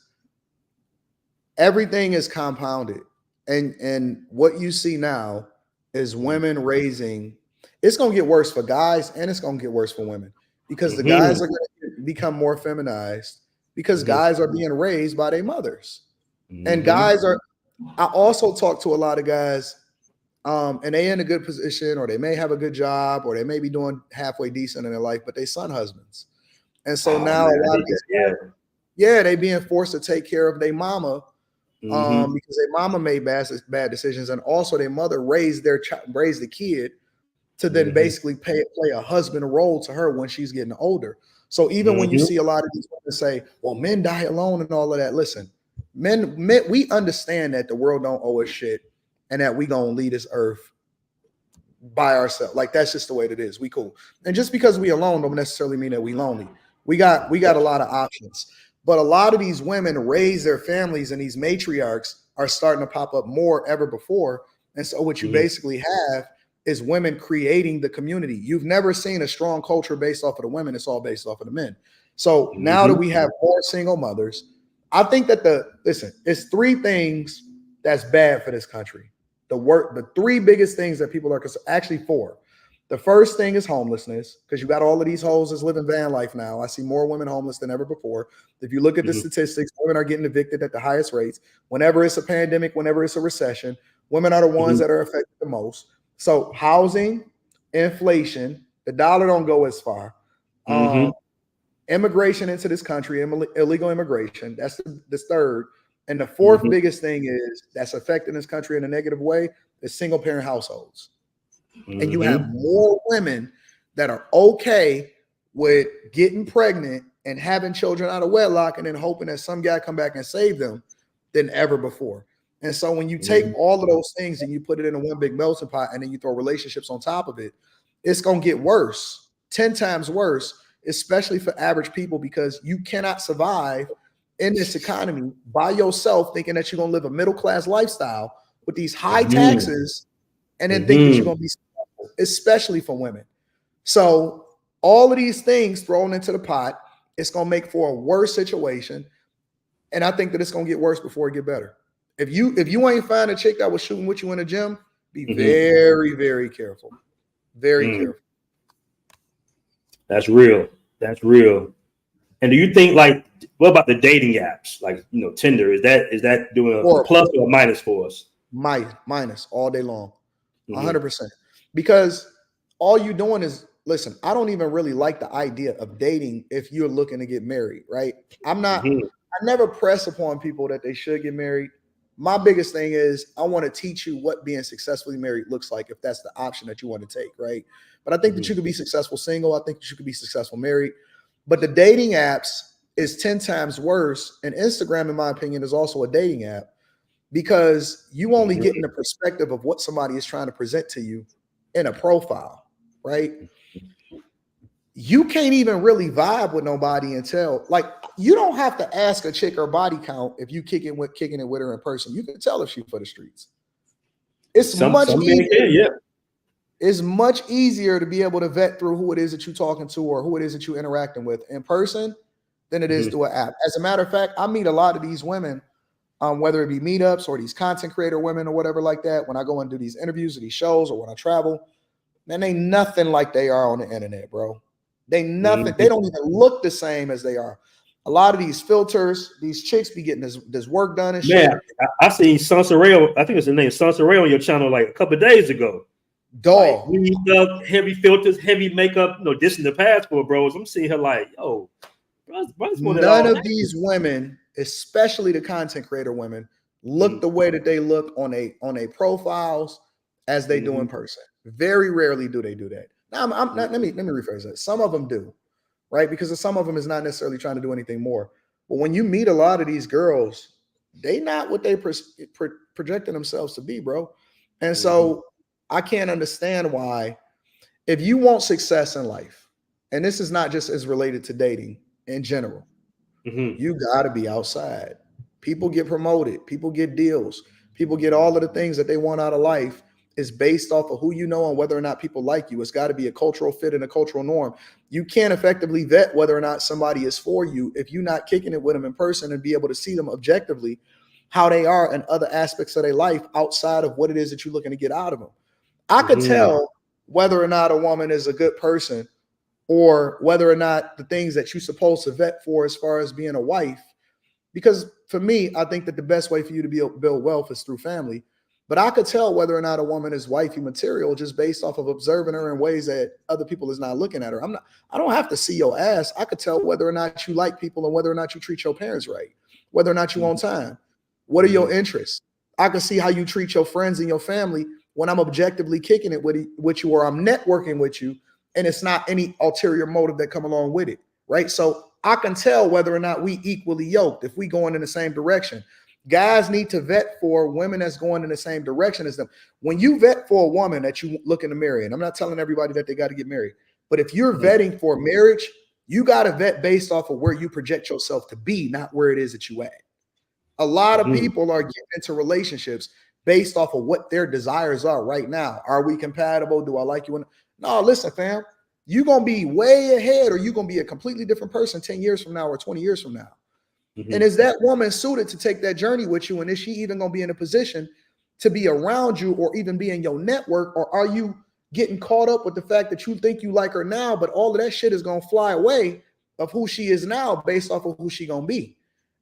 everything is compounded, and what you see now is women raising. It's going to get worse for guys, and it's going to get worse for women. Because the guys are going to become more feminized because guys are being raised by their mothers. And guys are, I also talk to a lot of guys and they in a good position, or they may have a good job, or they may be doing halfway decent in their life, but they son husbands. And so now a lot of these, they being forced to take care of their mama because their mama made bad decisions. And also their mother raised the kid to then basically play a husband role to her when she's getting older. So even when you see a lot of these women say, well, men die alone and all of that, listen, men, we understand that the world don't owe us shit. and that we gonna lead this earth by ourselves. Like that's just the way that it is. We cool. And just because we alone don't necessarily mean that we lonely. We got a lot of options. But a lot of these women raise their families, and these matriarchs are starting to pop up more ever before. And so what you basically have is women creating the community. You've never seen a strong culture based off of the women. It's all based off of the men. So now that we have more single mothers, I think that it's three things that's bad for this country. The three biggest things that people are actually four. The first thing is homelessness, because you got all of these hoes that's living van life now. I see more women homeless than ever before. If you look at the statistics, women are getting evicted at the highest rates. Whenever it's a pandemic, whenever it's a recession, women are the ones that are affected the most. So housing, inflation, the dollar don't go as far. Immigration into this country, illegal immigration, that's the third. And the fourth biggest thing is that's affecting this country in a negative way is single parent households. And you have more women that are okay with getting pregnant and having children out of wedlock and then hoping that some guy come back and save them than ever before. And so when you take all of those things and you put it in a one big melting pot and then you throw relationships on top of it, it's going to get worse, 10 times worse, especially for average people, because you cannot survive in this economy by yourself thinking that you're going to live a middle-class lifestyle with these high taxes and then think that you're going to be successful, especially for women. So all of these things thrown into the pot, it's going to make for a worse situation. And I think that it's going to get worse before it get better. If you ain't find a chick that was shooting with you in the gym, be very, very careful. Very careful. That's real. That's real. And do you think, like, what about the dating apps? Like, you know, Tinder, is that doing a plus or a minus for us? Minus all day long. 100%. Because all you're doing is, listen, I don't even really like the idea of dating if you're looking to get married, right? I never press upon people that they should get married. My biggest thing is I want to teach you what being successfully married looks like if that's the option that you want to take, right? But I think that you could be successful single. I think that you could be successful married. But the dating apps is 10 times worse. And Instagram, in my opinion, is also a dating app because you only get in the perspective of what somebody is trying to present to you in a profile, right? You can't even really vibe with nobody until, like, you don't have to ask a chick her body count if you kicking it with her in person. You can tell if she's for the streets. It's much easier. It's much easier to be able to vet through who it is that you're talking to or who it is that you're interacting with in person than it is through an app. As a matter of fact, I meet a lot of these women, whether it be meetups or these content creator women or whatever like that, when I go and do these interviews or these shows or when I travel, man, they nothing like they are on the internet, bro. They nothing. They don't even look the same as they are. A lot of these filters, these chicks be getting this work done and shit. Man, I seen Sansario, I think it's the name, Sansario on your channel like a couple of days ago. Dog. Like, heavy filters, heavy makeup, this in the Passport Bros. I'm seeing her like, yo, none of these women, especially the content creator women, look the way that they look on a profiles as they do in person. Very rarely do they do that. Now, let me rephrase that. Some of them do, right? Because some of them is not necessarily trying to do anything more. But when you meet a lot of these girls, they not what they projecting themselves to be, bro. And so I can't understand why, if you want success in life, and this is not just as related to dating in general, you got to be outside. People get promoted. People get deals. People get all of the things that they want out of life is based off of who you know and whether or not people like you. It's got to be a cultural fit and a cultural norm. You can't effectively vet whether or not somebody is for you if you're not kicking it with them in person and be able to see them objectively, how they are and other aspects of their life outside of what it is that you're looking to get out of them. I could tell whether or not a woman is a good person or whether or not the things that you're supposed to vet for as far as being a wife, because for me, I think that the best way for you to build wealth is through family. But I could tell whether or not a woman is wifey material just based off of observing her in ways that other people is not looking at her. I don't have to see your ass. I could tell whether or not you like people and whether or not you treat your parents right, whether or not you on time. What are your interests? I can see how you treat your friends and your family when I'm objectively kicking it with you or I'm networking with you and it's not any ulterior motive that come along with it, right? So I can tell whether or not we equally yoked if we going in the same direction. Guys need to vet for women that's going in the same direction as them. When you vet for a woman that you look in the mirror, and I'm not telling everybody that they got to get married, but if you're vetting for marriage, you got to vet based off of where you project yourself to be, not where it is that you at. A lot of people are getting into relationships based off of what their desires are right now. Are we compatible? Do I like you? No, listen, fam, you're going to be way ahead, or you're going to be a completely different person 10 years from now or 20 years from now. And is that woman suited to take that journey with you? And is she even going to be in a position to be around you or even be in your network? Or are you getting caught up with the fact that you think you like her now, but all of that shit is going to fly away of who she is now based off of who she going to be?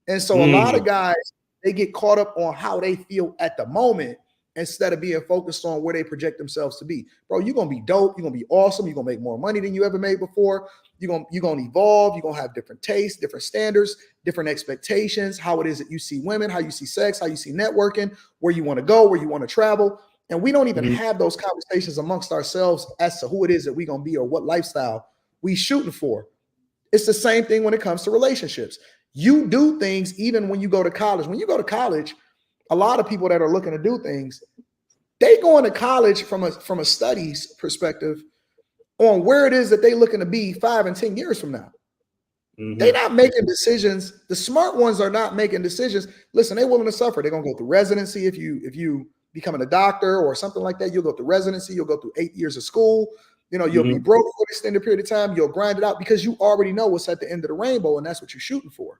And so a lot of guys, they get caught up on how they feel at the moment instead of being focused on where they project themselves to be. Bro, you're going to be dope. You're going to be awesome. You're going to make more money than you ever made before. You're going to evolve. You're going to have different tastes, different standards, different expectations, how it is that you see women, how you see sex, how you see networking, where you want to go, where you want to travel. And we don't even have those conversations amongst ourselves as to who it is that we're going to be or what lifestyle we shooting for. It's the same thing when it comes to relationships. You do things even when you go to college. When you go to college, a lot of people that are looking to do things, they go into college from a studies perspective on where it is that they looking to be 5 and 10 years from now. They're not making decisions. The smart ones are not making decisions. Listen, they're willing to suffer. They're going to go through residency. If you becoming a doctor or something like that, you'll go through residency. You'll go through 8 years of school. You'll be broke for an extended period of time. You'll grind it out because you already know what's at the end of the rainbow, and that's what you're shooting for.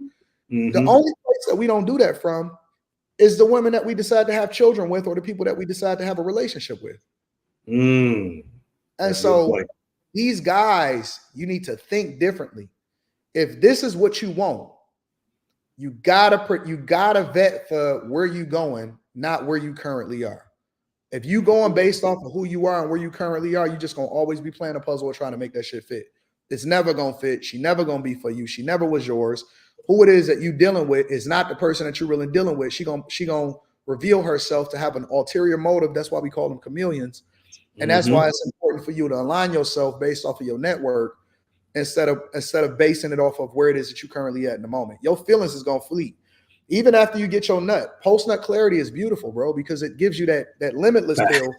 The only place that we don't do that from is the women that we decide to have children with or the people that we decide to have a relationship with. And so these guys, you need to think differently. If this is what you want, you gotta vet for where you going, not where you currently are. If you going based off of who you are and where you currently are, you're just gonna always be playing a puzzle or trying to make that shit fit. It's never gonna fit. She never gonna be for you. She never was yours. Who it is that you dealing with is not the person that you're really dealing with. She gonna reveal herself to have an ulterior motive. That's why we call them chameleons. And that's why it's important for you to align yourself based off of your network instead of basing it off of where it is that you currently at in the moment. Your feelings is gonna fleet. Even after you get your nut, post-nut clarity is beautiful, bro, because it gives you that limitless feel.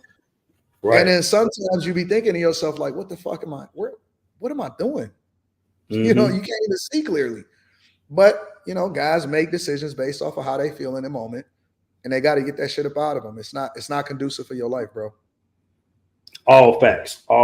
Right. And then sometimes you be thinking to yourself, like, what the fuck am I? What am I doing? You can't even see clearly. But guys make decisions based off of how they feel in the moment, and they got to get that shit up out of them. It's not conducive for your life, bro. All facts. I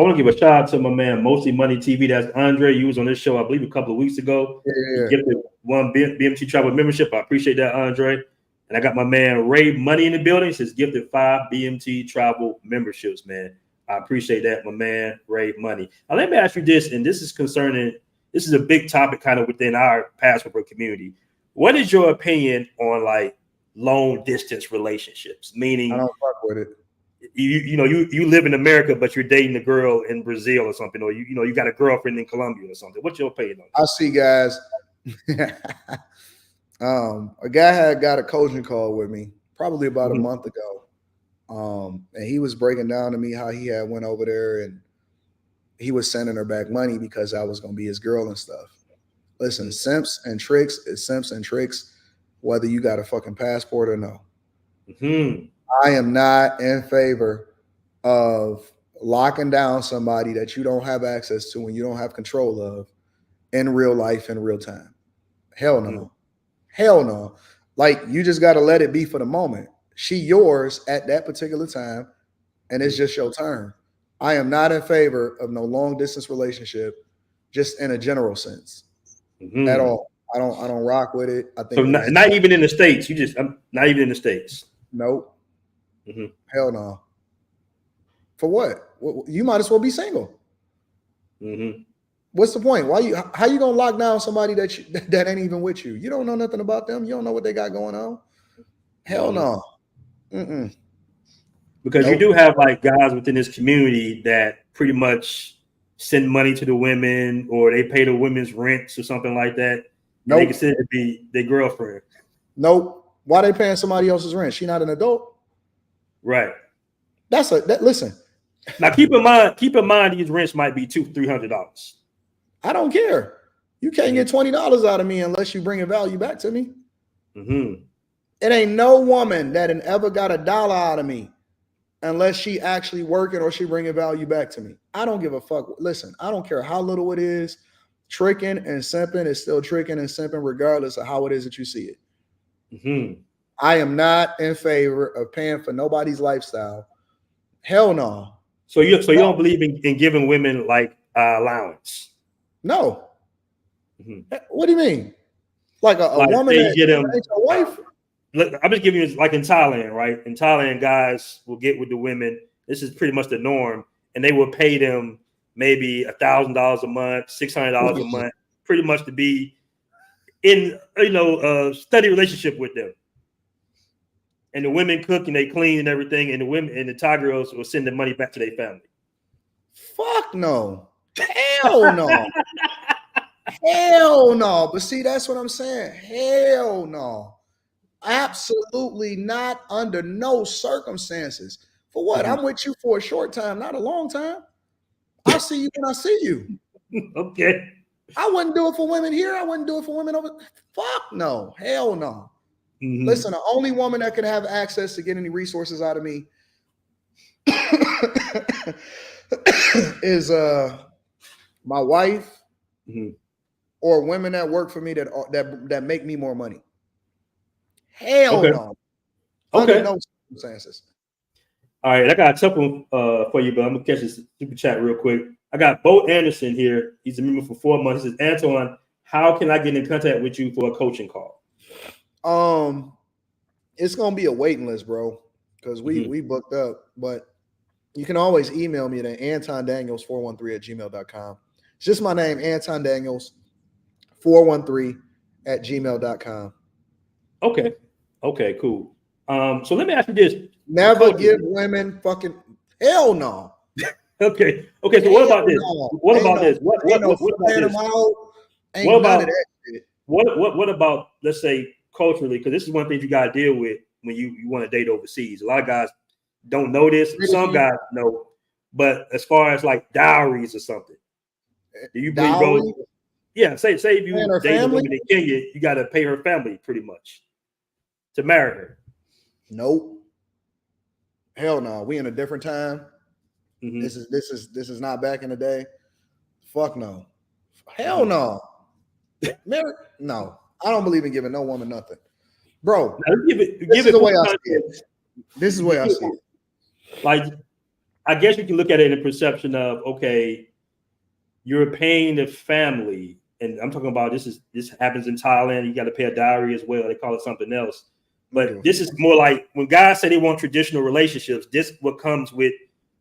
want to give a shout out to my man, Mostly Money TV. That's Andre. You was on this show, I believe, a couple of weeks ago. Yeah. He gifted one BMT travel membership. I appreciate that, Andre. And I got my man Ray Money in the building. He says gifted 5 BMT travel memberships, man. I appreciate that, my man Ray Money. Now let me ask you this, and this is a big topic kind of within our Passport community. What is your opinion on like long distance relationships? Meaning, I don't fuck with it. You live in America, but you're dating a girl in Brazil or something, or you got a girlfriend in Colombia or something. What's your opinion on that? I see guys. A guy had got a coaching call with me probably about a month ago. And he was breaking down to me how he had went over there and he was sending her back money because I was going to be his girl and stuff. Listen, simps and tricks is simps and tricks, whether you got a fucking passport or no. I am not in favor of locking down somebody that you don't have access to and you don't have control of in real life, in real time. Hell no. Hell no. Like, you just got to let it be for the moment. She yours at that particular time, and it's just your turn. I am not in favor of no long distance relationship, just in a general sense, at all. I don't rock with it. I think so. Not even in the States. Not even in the States. Nope. Hell no. For what? You might as well be single. What's the point? How you gonna lock down somebody that ain't even with you? You don't know nothing about them. You don't know what they got going on. Hell no. Because you do have like guys within this community that pretty much send money to the women, or they pay the women's rents or something like that. Nope. They consider it to be their girlfriend. Nope. Why they paying somebody else's rent? She not an adult. Right. Listen. Now keep in mind these rents might be $200-$300. I don't care. You can't get $20 out of me unless you bring a value back to me. It ain't no woman that ever got a dollar out of me unless she actually working or she bringing value back to me. I don't give a fuck. Listen, I don't care how little it is. Tricking and simping is still tricking and simping regardless of how it is that you see it. Mm-hmm. I am not in favor of paying for nobody's lifestyle. Hell no. So you don't believe in giving women like allowance? No. Mm-hmm. What do you mean? Like a Like woman that get them ain't your wife? I'm just giving you like in Thailand, right? In Thailand, guys will get with the women. This is pretty much the norm, and they will pay them maybe $1,000 a month, $600 a month, pretty much to be in a steady relationship with them. And the women cook and they clean and everything, and the women and the Thai girls will send the money back to their family. Fuck no. Hell no. Hell no. But see, that's what I'm saying. Hell no. Absolutely not, under no circumstances. For what? Mm-hmm. I'm with you for a short time, not a long time. I'll see you when I see you. Okay. I wouldn't do it for women here. I wouldn't do it for women over. Fuck no. Hell no. Mm-hmm. Listen, the only woman that can have access to get any resources out of me is my wife, mm-hmm. or women that work for me that make me more money. Hell no. Under no circumstances. All right, I got a couple for you, but I'm gonna catch this super chat real quick. I got Bo Anderson here. He's a member for 4 months. He says, Anton, how can I get in contact with you for a coaching call? It's gonna be a waiting list, bro, because we booked up. But you can always email me at antondaniels413@gmail.com. It's just my name, Anton Daniels 413@gmail.com. Okay, cool. So let me ask you this. Never give women fucking hell no. Okay. So what about this? What about this? What about this? What about, let's say, culturally, because this is one thing you gotta deal with when you want to date overseas. A lot of guys don't know this. Some guys know, but as far as like dowries or something, do you believe, bro? Yeah, say if you date a woman in Kenya, you got to pay her family pretty much to marry her. Nope. Hell no. We in a different time. Mm-hmm. This is not back in the day. Fuck no. Hell no. No. I don't believe in giving no woman nothing. Bro, this is the way I see it. Like, I guess you can look at it in the perception of, okay, you're paying the family, and I'm talking about this happens in Thailand. You got to pay a dowry as well. They call it something else. But this is more like when guys say they want traditional relationships, this what comes with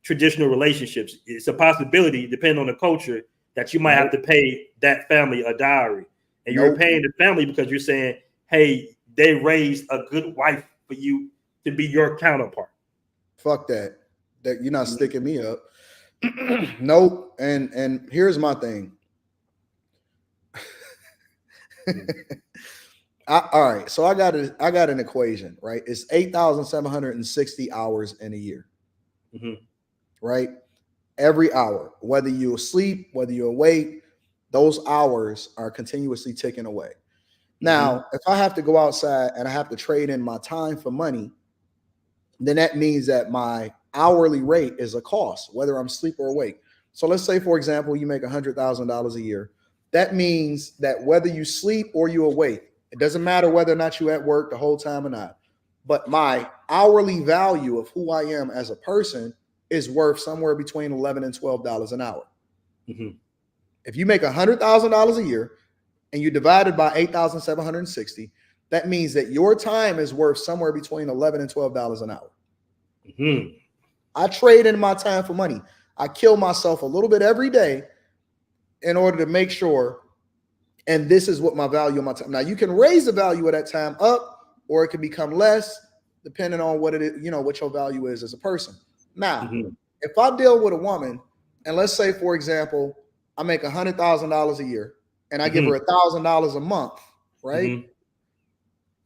traditional relationships. It's a possibility, depending on the culture, that you might have to pay that family a dowry. And you're paying the family because you're saying, hey, they raised a good wife for you to be your counterpart. Fuck that. That you're not sticking me up. Nope. And here's my thing. All right. So I got an equation, right? It's 8,760 hours in a year. Mm-hmm. Right? Every hour, whether you're asleep, whether you're awake, those hours are continuously ticking away. Now, if I have to go outside and I have to trade in my time for money, then that means that my hourly rate is a cost, whether I'm asleep or awake. So let's say, for example, you make $100,000 a year. That means that whether you sleep or you awake, it doesn't matter whether or not you're at work the whole time or not, but my hourly value of who I am as a person is worth somewhere between $11 and $12 an hour. Mm-hmm. If you make $100,000 a year and you divide it by 8,760, that means that your time is worth somewhere between $11 and $12 an hour. Mm-hmm. I trade in my time for money. I kill myself a little bit every day in order to make sure, and this is what my value of my time. Now, you can raise the value of that time up, or it can become less, depending on what it is, what your value is as a person. Now, if I deal with a woman, and let's say, for example, I make $100,000 a year, and I give her $1,000 a month, right?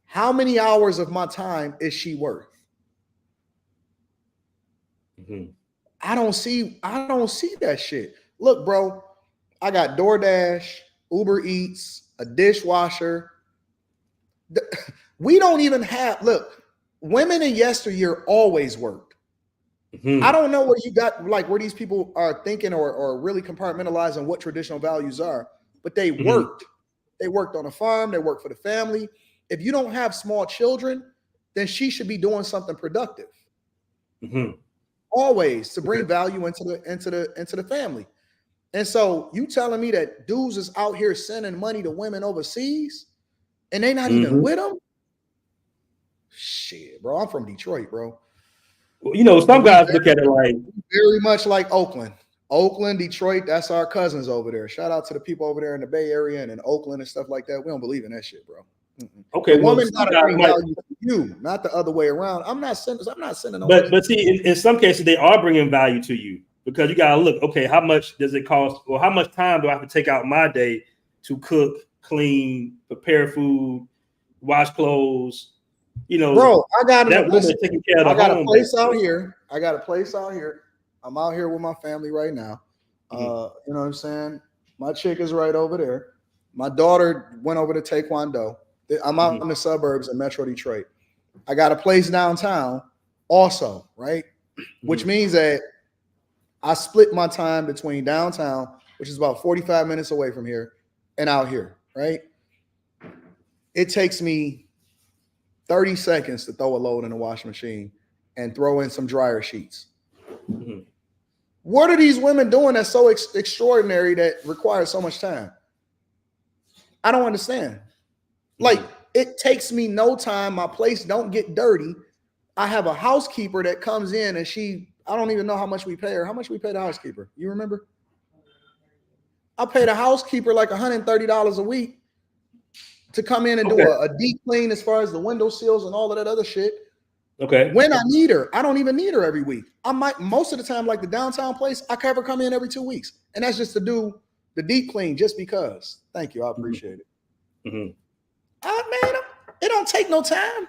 How many hours of my time is she worth? I don't see that shit. Look, bro, I got DoorDash, Uber Eats, a dishwasher. We don't even have, look, women in yesteryear always worked. I don't know what you got, like where these people are thinking or really compartmentalizing what traditional values are, but they worked. They worked on a farm. They worked for the family. If you don't have small children, then she should be doing something productive. Always to bring value into the family. And so you telling me that dudes is out here sending money to women overseas and they not even with them? Shit, bro. I'm from Detroit, bro. Well, you know, some guys look at it like very much like Oakland. Oakland, Detroit, that's our cousins over there. Shout out to the people over there in the Bay Area and in Oakland and stuff like that. We don't believe in that shit, bro. Okay, the woman got to bring value to you, not the other way around. I'm not sending. But see, in some cases, they are bringing value to you because you gotta look. Okay, how much does it cost, or how much time do I have to take out my day to cook, clean, prepare food, wash clothes? You know, bro, I got taking care of the I got home, a place out here. I'm out here with my family right now. You know what I'm saying? My chick is right over there. My daughter went over to Taekwondo. I'm out in the suburbs in Metro Detroit. I got a place downtown also, right? Which means that I split my time between downtown, which is about 45 minutes away from here, and out here, right? It takes me 30 seconds to throw a load in the washing machine and throw in some dryer sheets. What are these women doing that's so extraordinary that requires so much time? I don't understand. Like, it takes me no time. My place don't get dirty. I have a housekeeper that comes in and I don't even know how much we pay her. How much we pay the housekeeper? You remember? I pay the housekeeper like $130 a week to come in and do a deep clean as far as the window sills and all of that other shit. Okay. When I need her, I don't even need her every week. I might, most of the time, like the downtown place, I can come in every 2 weeks. And that's just to do the deep clean just because. Thank you. I appreciate it. Man, it don't take no time.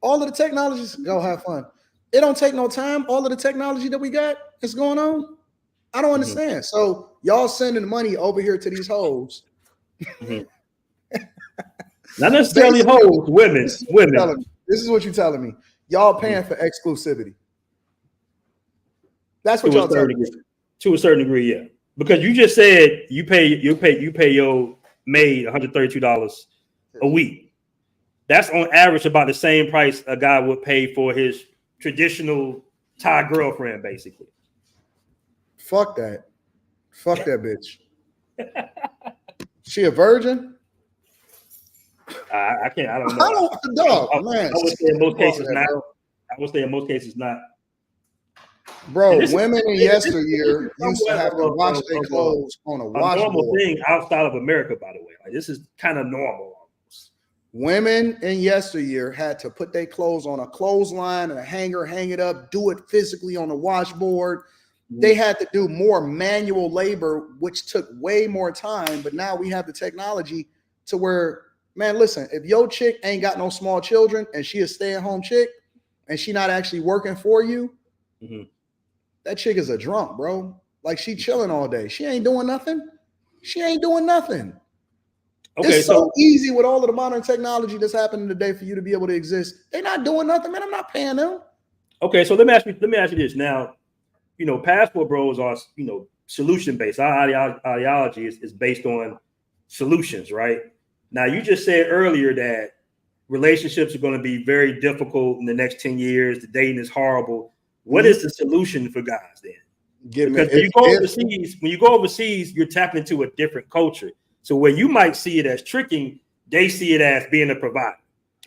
All of the technologies, go have fun. It don't take no time. All of the technology that we got is going on. I don't understand. So y'all sending money over here to these hoes. Not necessarily hoes, women. This is what you're telling me. Y'all paying for exclusivity. That's what y'all telling me. To a certain degree, yeah. Because you just said you pay your maid $132 a week. That's on average about the same price a guy would pay for his traditional Thai girlfriend, basically. Fuck that. Fuck that bitch. She a virgin? I can't. I don't know. Man. I would say in most cases not. I would say in most cases not. Bro, women in yesteryear used to have to wash their clothes on a washboard. Normal thing outside of America, by the way. Like, this is kind of normal. Women in yesteryear had to put their clothes on a clothesline and a hanger, hang it up, do it physically on the washboard. They had to do more manual labor, which took way more time. But now we have the technology to where, man, listen, if your chick ain't got no small children and she a stay-at-home chick and she not actually working for you, that chick is a drunk, bro. Like, she chilling all day. She ain't doing nothing. Okay, it's so easy with all of the modern technology that's happening today for you to be able to exist. They're not doing nothing, man. I'm not paying them. Okay, so let me ask you this. Now, you know, Passport Bros are, you know, solution-based. Our ideology is based on solutions, right? Now, you just said earlier that relationships are going to be very difficult in the next 10 years. The dating is horrible. What is the solution for guys then? Because when you go overseas, you're tapping into a different culture. So where you might see it as tricking, they see it as being a provider.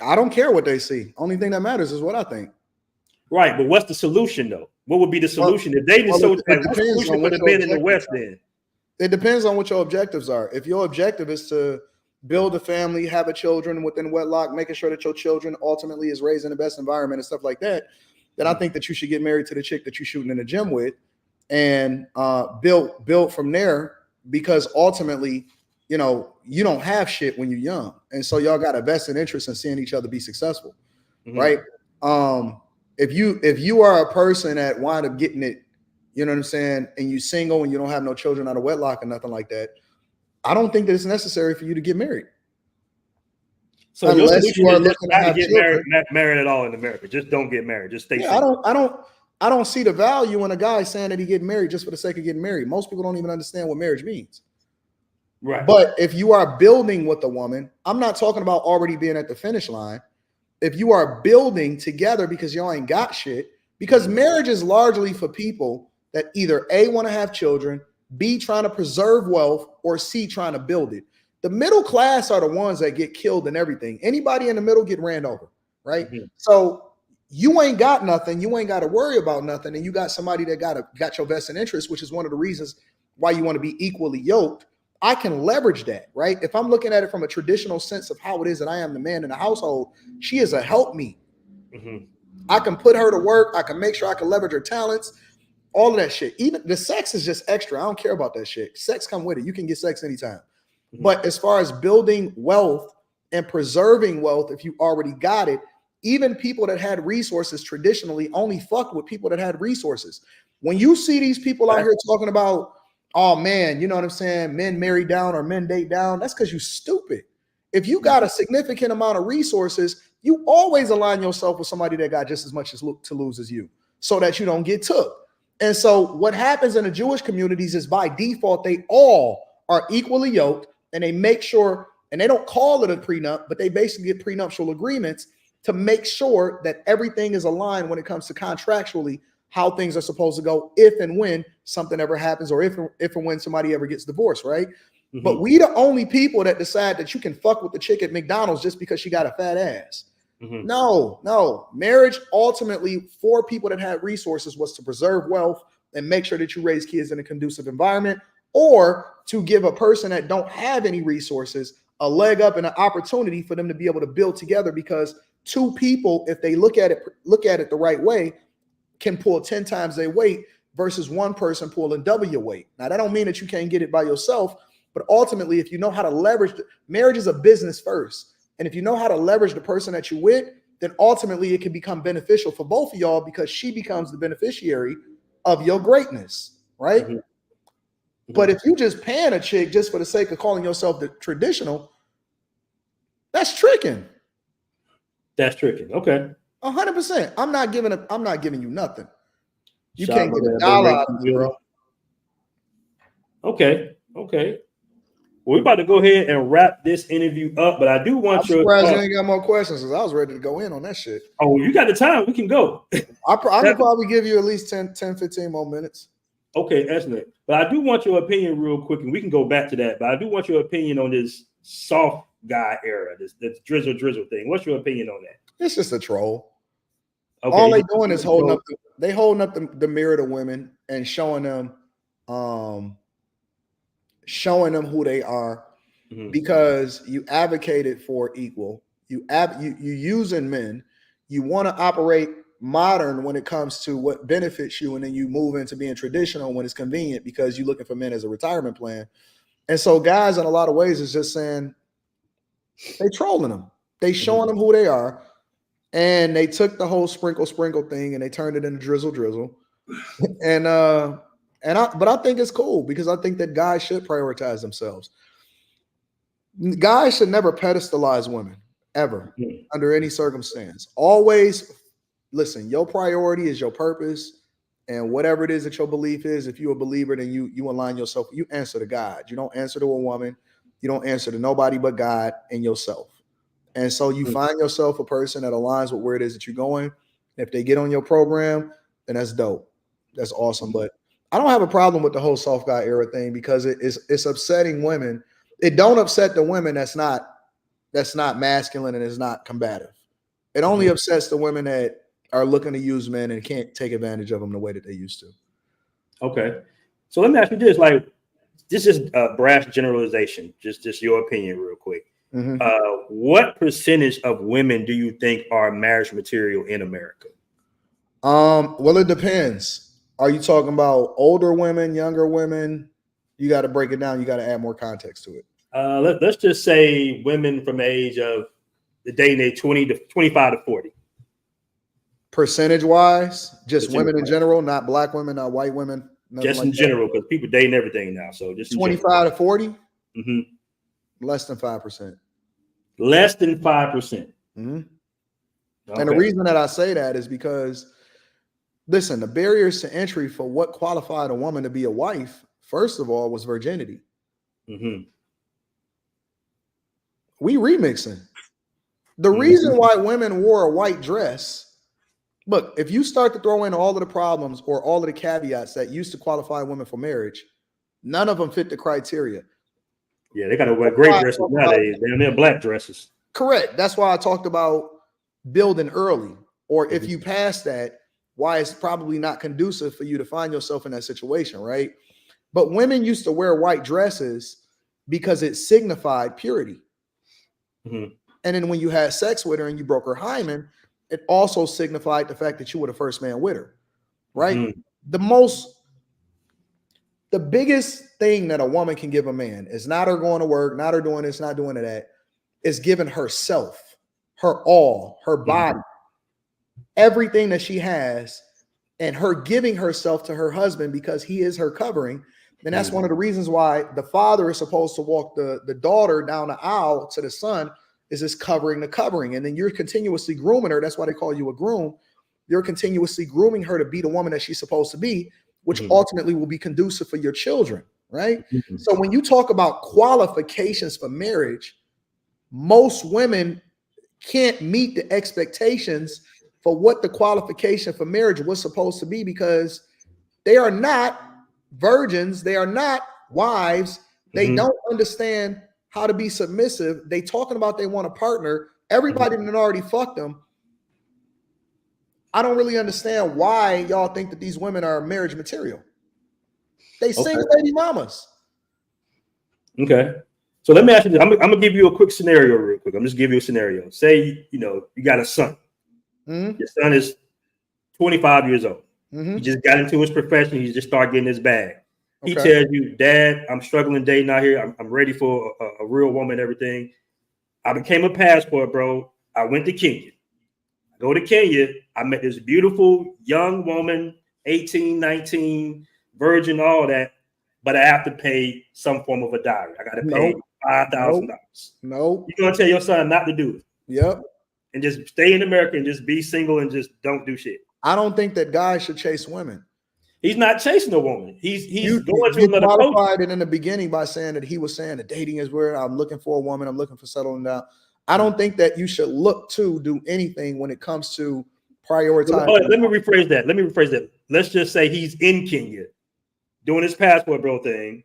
I don't care what they see. Only thing that matters is what I think. Right, but what's the solution though? What would be the solution? If dating is so like, what's the solution for the men in the West then? It depends on what your objectives are. If your objective is to build a family, have a children within wedlock, making sure that your children ultimately is raised in the best environment and stuff like that, then I think that you should get married to the chick that you're shooting in the gym with and build from there, because ultimately, you know, you don't have shit when you're young. And so y'all got a vested interest in seeing each other be successful, right? If you are a person that wind up getting it, you know what I'm saying, and you single and you don't have no children out of wedlock or nothing like that, I don't think that it's necessary for you to get married. So your Unless you solution are is just looking to not to have get children. married at all in America. Just don't get married. Just stay Yeah, single. I don't see the value in a guy saying that he getting married just for the sake of getting married. Most people don't even understand what marriage means. Right. But if you are building with a woman, I'm not talking about already being at the finish line. If you are building together because y'all ain't got shit, because marriage is largely for people that either A, want to have children, B, trying to preserve wealth, or C, trying to build it. The middle class are the ones that get killed in everything. Anybody in the middle get ran over, right? Mm-hmm. So you ain't got nothing. You ain't got to worry about nothing. And you got somebody that got your vested interest, which is one of the reasons why you want to be equally yoked. I can leverage that, right? If I'm looking at it from a traditional sense of how it is that I am the man in the household, she is a help me. Mm-hmm. I can put her to work. I can make sure I can leverage her talents, all of that shit. Even the sex is just extra. I don't care about that shit. Sex come with it. You can get sex anytime. Mm-hmm. But as far as building wealth and preserving wealth, if you already got it, even people that had resources traditionally only fucked with people that had resources. When you see these people out here talking about, oh man, you know what I'm saying? Men marry down or men date down. That's because you stupid. If you got a significant amount of resources, you always align yourself with somebody that got just as much to lose as you so that you don't get took. And so what happens in the Jewish communities is by default, they all are equally yoked and they make sure, and they don't call it a prenup, but they basically get prenuptial agreements to make sure that everything is aligned when it comes to contractually how things are supposed to go if and when something ever happens or if and when somebody ever gets divorced, right? Mm-hmm. But we the only people that decide that you can fuck with the chick at McDonald's just because she got a fat ass. Mm-hmm. No. Marriage ultimately for people that had resources was to preserve wealth and make sure that you raise kids in a conducive environment, or to give a person that don't have any resources a leg up and an opportunity for them to be able to build together, because two people, if they look at it the right way, can pull 10 times their weight versus one person pulling double your weight. Now, that don't mean that you can't get it by yourself, but ultimately, if you know how to leverage, marriage is a business first. And if you know how to leverage the person that you're with, then ultimately it can become beneficial for both of y'all because she becomes the beneficiary of your greatness, right? Mm-hmm. Mm-hmm. But if you just pan a chick just for the sake of calling yourself the traditional, that's tricking. That's tricking. Okay. 100%. I'm not giving you nothing. You can't get a dollar out of me, bro. Okay. Well, we're about to go ahead and wrap this interview up, but I do want I'm surprised you ain't got more questions because I was ready to go in on that shit. Oh, you got the time. We can go. I can probably give you at least 10, 15 more minutes. Okay, excellent. But I do want your opinion real quick, and we can go back to that. But I do want your opinion on this soft guy era, this drizzle thing. What's your opinion on that? It's just a troll. Okay. All they doing is holding up the mirror to women and showing them who they are, mm-hmm. because you advocated for equal. You using men. You want to operate modern when it comes to what benefits you, and then you move into being traditional when it's convenient because you're looking for men as a retirement plan. And so guys in a lot of ways is just saying they trolling them. They showing them who they are. And they took the whole sprinkle thing and they turned it into drizzle. And I think it's cool because I think that guys should prioritize themselves. Guys should never pedestalize women ever, under any circumstance. Always listen, your priority is your purpose, and whatever it is that your belief is, if you're a believer, then you align yourself, you answer to God. You don't answer to a woman, you don't answer to nobody but God and yourself. And so you find yourself a person that aligns with where it is that you're going. If they get on your program, then that's dope. That's awesome. But I don't have a problem with the whole soft guy era thing because it's upsetting women. It don't upset the women that's not masculine and is not combative. It only upsets the women that are looking to use men and can't take advantage of them the way that they used to. Okay. So let me ask you this, like, this is a brash generalization, just your opinion real quick. Mm-hmm. What percentage of women do you think are marriage material in America? Well, it depends. Are you talking about older women, younger women? You got to break it down. You got to add more context to it. Let's just say women from the age of the dating age 25 to 40. Percentage wise, just women in general, not black women, not white women. Just in general, because people dating everything now. So just 25 to 40. Mm-hmm. Less than 5%. Less than 5%. Mhm. Okay. And the reason that I say that is because, listen, the barriers to entry for what qualified a woman to be a wife, first of all, was virginity. Mhm. We remixing. The reason why women wore a white dress, look, if you start to throw in all of the problems or all of the caveats that used to qualify women for marriage, none of them fit the criteria. Yeah, they got to wear great dresses nowadays. They're black dresses. Correct. That's why I talked about building early, or if you pass that, why it's probably not conducive for you to find yourself in that situation, right? But women used to wear white dresses because it signified purity. Mhm. And then when you had sex with her and you broke her hymen, it also signified the fact that you were the first man with her, right? Mhm. The biggest thing that a woman can give a man is not her going to work, not her doing this, not doing that, is giving herself, her all, her body, everything that she has, and her giving herself to her husband because he is her covering. And that's one of the reasons why the father is supposed to walk the daughter down the aisle to the son, is this covering the covering. And then you're continuously grooming her. That's why they call you a groom. You're continuously grooming her to be the woman that she's supposed to be, which ultimately will be conducive for your children, right? So when you talk about qualifications for marriage, most women can't meet the expectations for what the qualification for marriage was supposed to be because they are not virgins. They are not wives. They don't understand how to be submissive. They talking about they want a partner. Everybody that already fucked them. I don't really understand why y'all think that these women are marriage material. They single baby mamas. Okay. So let me ask you this. I'm gonna give you a quick scenario real quick. I'm just give you a scenario. Say, you got a son. Your son is 25 years old. He just got into his profession. He just started getting his bag. He tells you, Dad, I'm struggling dating out here. I'm ready for a real woman and everything. I became a passport, bro. I went to Kenya. I go to Kenya. I met this beautiful young woman, 18, 19, virgin, all that. But I have to pay some form of a dowry. I got to pay $5,000. No. You're going to tell your son not to do it. Yep. And just stay in America and just be single and just don't do shit. I don't think that guys should chase women. He's not chasing a woman. He's going to you another qualified culture. it in the beginning by saying that he was saying that dating is where I'm looking for a woman. I'm looking for settling down. I don't think that you should look to do anything when it comes to prioritizing. Let me rephrase that. Let's just say he's in Kenya doing his passport bro thing,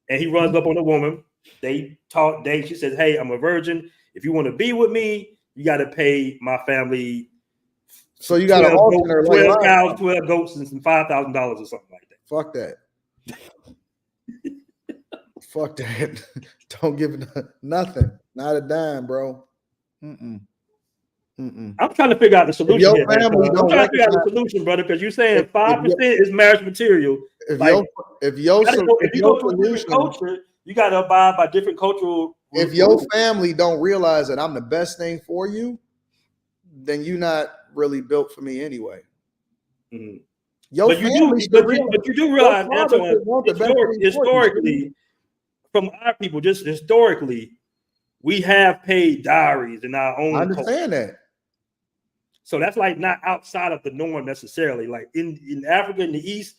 and he runs up on a woman. They talk, date. She says, "Hey, I'm a virgin. If you want to be with me, you got to pay my family." So you got to 12 cows, 12 goats, and some $5,000 or something like that. Fuck that. Fuck that. Don't give it nothing. Not a dime, bro. I'm trying to figure out the solution here. I'm trying to figure out the solution, brother, because you're saying 5% is marriage material. If you go to a different culture, you got to abide by different cultural. If your family don't realize that I'm the best thing for you, then you're not really built for me anyway. But you do realize, Anton, historically, from our people, just historically, we have paid dowries in our own. I understand that. So that's like not outside of the norm necessarily. Like in Africa, in the East,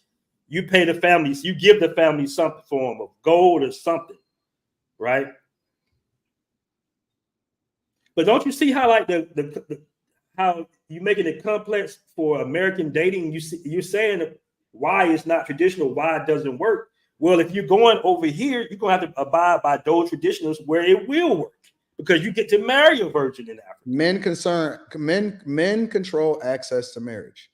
you pay the families, you give the family some form of gold or something, right? But don't you see how like how you making it complex for American dating? You're saying why it's not traditional, why it doesn't work. Well, if you're going over here, you're gonna have to abide by those traditions where it will work because you get to marry a virgin in Africa. Men control access to marriage.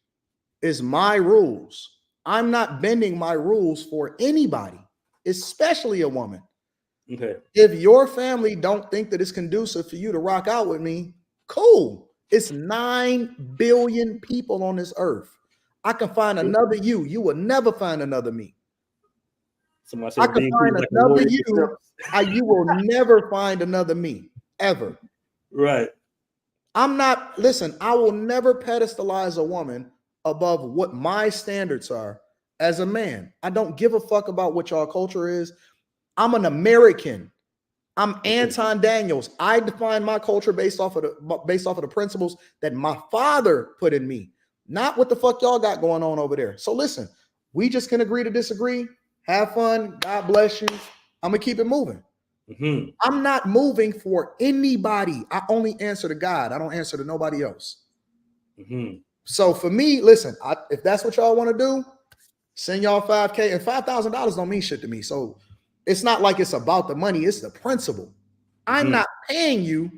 It's my rules. I'm not bending my rules for anybody, especially a woman. Okay. If your family don't think that it's conducive for you to rock out with me, cool. It's 9 billion people on this earth. I can find another you. You will never find another me. I can find another you. You will never find another me, ever. Right. Listen, I will never pedestalize a woman above what my standards are as a man. I don't give a fuck about what y'all culture is. I'm an American. I'm Anton Daniels. I define my culture based off of the principles that my father put in me, not what the fuck y'all got going on over there. So listen, we just can agree to disagree. Have fun. God bless you. I'm gonna keep it moving. Mm-hmm. I'm not moving for anybody. I only answer to God. I don't answer to nobody else. Mm-hmm. So for me, listen, if that's what y'all want to do, send y'all $5K, and $5,000 don't mean shit to me. So it's not like it's about the money, it's the principle. I'm not paying you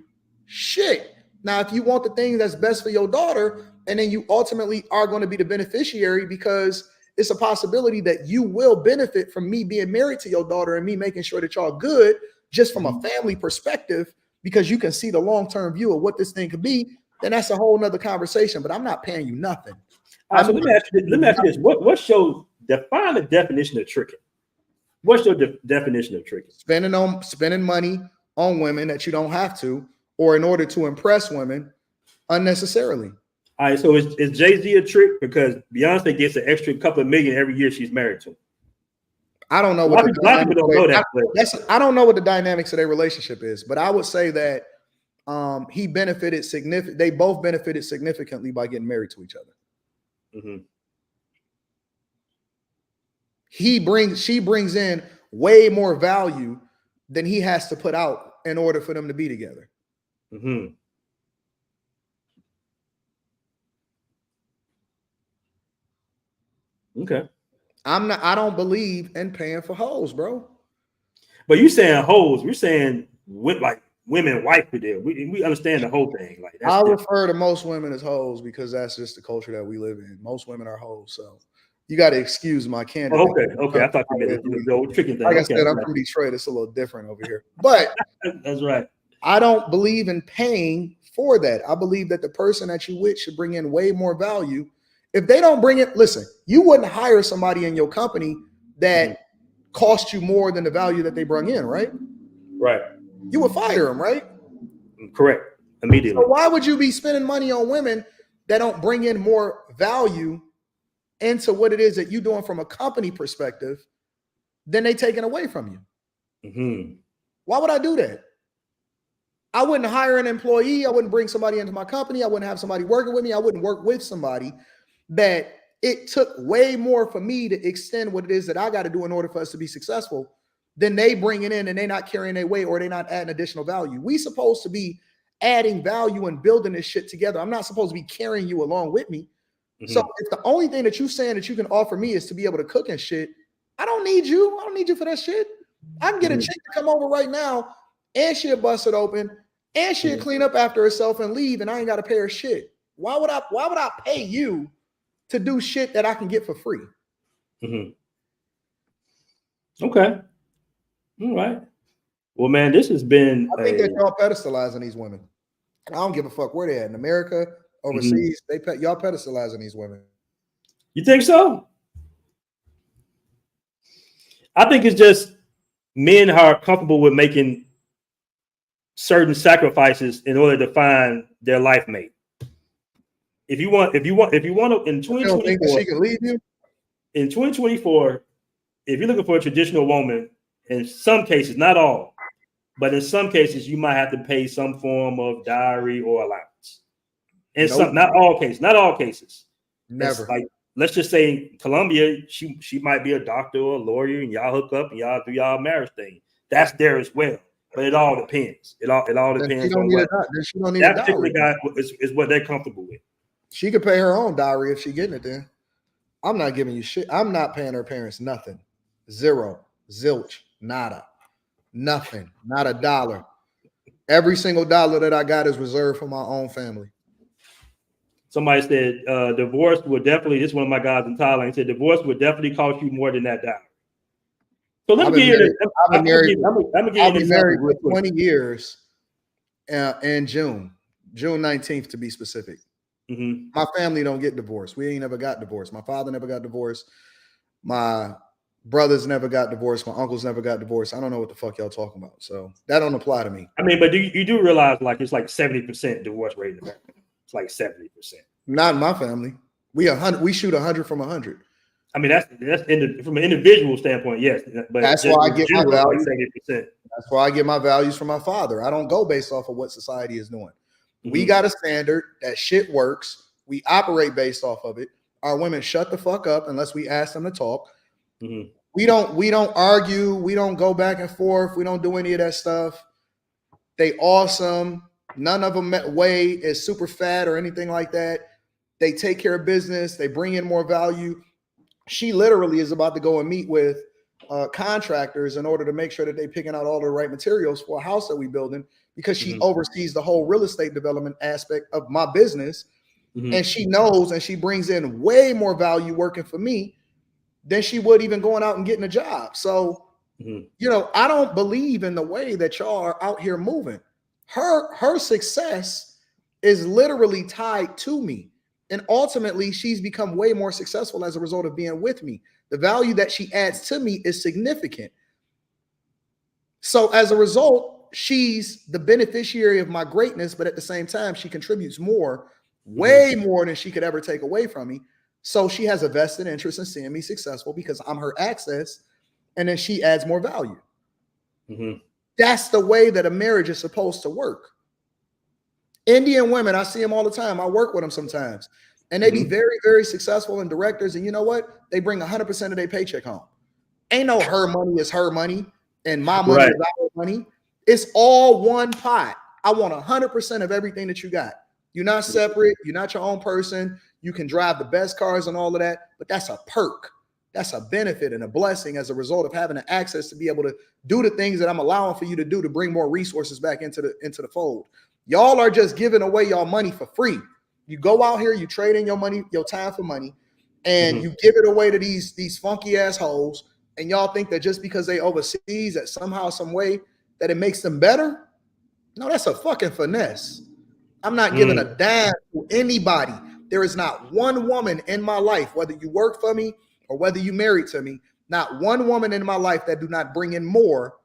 shit. Now, if you want the thing that's best for your daughter, and then you ultimately are going to be the beneficiary, because it's a possibility that you will benefit from me being married to your daughter and me making sure that y'all good just from a family perspective, because you can see the long-term view of what this thing could be, then that's a whole nother conversation. But I'm not paying you nothing. All right, so let me ask you this. What's your define the definition of tricking? What's your definition of tricking? Spending money on women that you don't have to, or in order to impress women unnecessarily. All right, so is Jay-Z a trick because Beyonce gets an extra couple of million every year she's married to him? I don't know. A lot of people don't know that. I don't know what the dynamics of their relationship is, but I would say that he benefited significantly. They both benefited significantly by getting married to each other. Mm-hmm. She brings in way more value than he has to put out in order for them to be together. Mm-hmm. Okay. I don't believe in paying for hoes, bro. But you saying hoes, we're saying like women wife for them. We understand the whole thing. Like I refer to most women as hoes because that's just the culture that we live in. Most women are hoes, so you got to excuse my candor. Okay. I thought you meant the tricking thing. Like I said, I'm from Detroit. It's a little different over here, but that's right. I don't believe in paying for that. I believe that the person that you with should bring in way more value. If they don't bring it, listen, you wouldn't hire somebody in your company that cost you more than the value that they bring in, right? Right. You would fire them, right? Correct. Immediately. So why would you be spending money on women that don't bring in more value into what it is that you're doing from a company perspective than they taking away from you? Mm-hmm. Why would I do that? I wouldn't hire an employee. I wouldn't bring somebody into my company. I wouldn't have somebody working with me. I wouldn't work with somebody that it took way more for me to extend what it is that I got to do in order for us to be successful than they bring it in and they not carrying their weight or they not adding additional value. We supposed to be adding value and building this shit together. I'm not supposed to be carrying you along with me. Mm-hmm. So if the only thing that you're saying that you can offer me is to be able to cook and shit, I don't need you. I don't need you for that shit. I can get a chick to come over right now and she'll bust it open and she'll clean up after herself and leave, and I ain't got to pay her shit. Why would I pay you to do shit that I can get for free? Mm-hmm. Okay. All right. Well, man, this has been. I think that y'all pedestalizing these women. I don't give a fuck where they at in America, overseas. Y'all pedestalizing these women. You think so? I think it's just men are comfortable with making certain sacrifices in order to find their life mate. If you want to, in 2024, she can leave you? In 2024, if you're looking for a traditional woman, in some cases, not all, but in some cases, you might have to pay some form of dowry or allowance. And not all cases. Never. Like, let's just say in Colombia, she might be a doctor or a lawyer, and y'all hook up and y'all do y'all marriage thing. That's there as well. But it all depends. It all depends on what that particular guy is what they're comfortable with. She could pay her own dowry if she getting it then. I'm not giving you shit. I'm not paying her parents nothing. Zero. Zilch. Nada. Nothing. Not a dollar. Every single dollar that I got is reserved for my own family. Somebody said divorce would definitely, this is one of my guys in Thailand, he said divorce would definitely cost you more than that dowry. So let me give you I've been married for 20 years in June 19th to be specific. Mm-hmm. My family don't get divorced. We ain't never got divorced. My father never got divorced. My brothers never got divorced. My uncles never got divorced. I don't know what the fuck y'all talking about. So that don't apply to me. I mean, but you do realize like it's like 70% divorce rate in America. It's like 70%. Not in my family. We shoot 100 from 100. I mean, that's from an individual standpoint, yes. But that's why I get my values. Like 70%. That's why I get my values from my father. I don't go based off of what society is doing. We got a standard that shit works. We operate based off of it. Our women shut the fuck up unless we ask them to talk. We don't argue. We don't go back and forth. We don't do any of that stuff. They awesome. None of them weigh is super fat or anything like that. They take care of business. They bring in more value. She literally is about to go and meet with contractors in order to make sure that they're picking out all the right materials for a house that we building, because she oversees the whole real estate development aspect of my business. And she knows, and she brings in way more value working for me than she would even going out and getting a job. So, you know, I don't believe in the way that y'all are out here moving. Her success is literally tied to me. And ultimately, she's become way more successful as a result of being with me. The value that she adds to me is significant. So as a result, she's the beneficiary of my greatness, but at the same time, she contributes more, way more than she could ever take away from me. So she has a vested interest in seeing me successful because I'm her access, and then she adds more value. That's the way that a marriage is supposed to work. Indian women, I see them all the time. I work with them sometimes, and they be very, very successful in directors. And you know what? They bring 100% of their paycheck home. Ain't no her money is her money and my money is our money. It's all one pot. I want 100% of everything that you got. You're not separate. You're not your own person. You can drive the best cars and all of that, but that's a perk. That's a benefit and a blessing as a result of having the access to be able to do the things that I'm allowing for you to do to bring more resources back into the fold. Y'all are just giving away y'all money for free. You go out here, you trade in your money, your time for money, and you give it away to these funky assholes. And y'all think that just because they overseas, that somehow, some way, that it makes them better? No, that's a fucking finesse. I'm not giving a damn to anybody. There is not one woman in my life, whether you work for me or whether you married to me, not one woman in my life that do not bring in more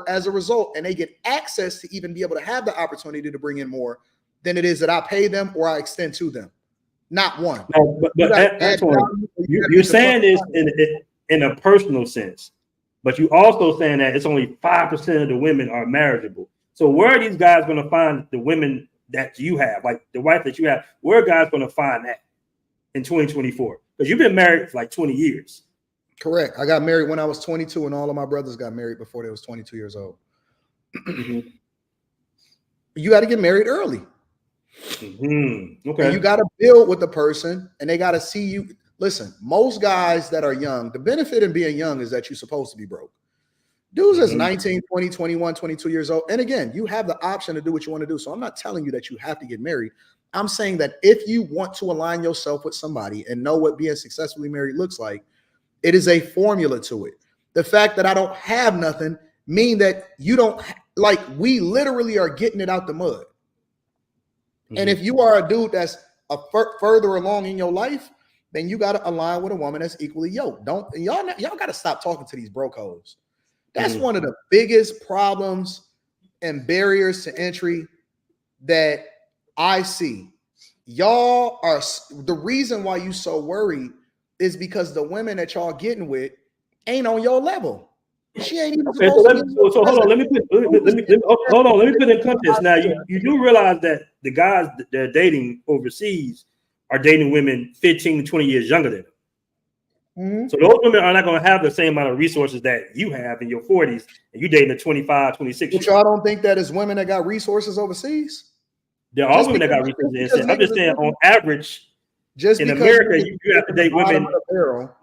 as a result, and they get access to even be able to have the opportunity to bring in more than it is that I pay them or I extend to them. Not one. No, but you're saying this in a personal sense, but you also saying that it's only 5% of the women are marriageable. So where are these guys going to find the women that you have, like the wife that you have? Where are guys going to find that in 2024? Because you've been married for like 20 years. Correct. I got married when I was 22, and all of my brothers got married before they was 22 years old. You got to get married early. Okay. And you got to build with the person, and they got to see you. Listen, most guys that are young, the benefit in being young is that you're supposed to be broke. Dudes is 19, 20, 21, 22 years old. And again, you have the option to do what you want to do. So I'm not telling you that you have to get married. I'm saying that if you want to align yourself with somebody and know what being successfully married looks like, it is a formula to it. The fact that I don't have nothing mean that you don't, like, we literally are getting it out the mud. And if you are a dude that's further along in your life, then you got to align with a woman that's equally yoked. Y'all got to stop talking to these broke hoes. That's one of the biggest problems and barriers to entry that I see. Y'all are the reason why you so worried is because the women that y'all getting with ain't on your level. She ain't even supposed to be. So hold on. Let me put in context. Now you do realize that the guys that are dating overseas are dating women 15 to 20 years younger than them. So those women are not going to have the same amount of resources that you have in your 40s, and you dating a 25, 26. But y'all don't think that is women that got resources overseas? There are women that got resources. I'm just saying, on average, just in America, you have to date women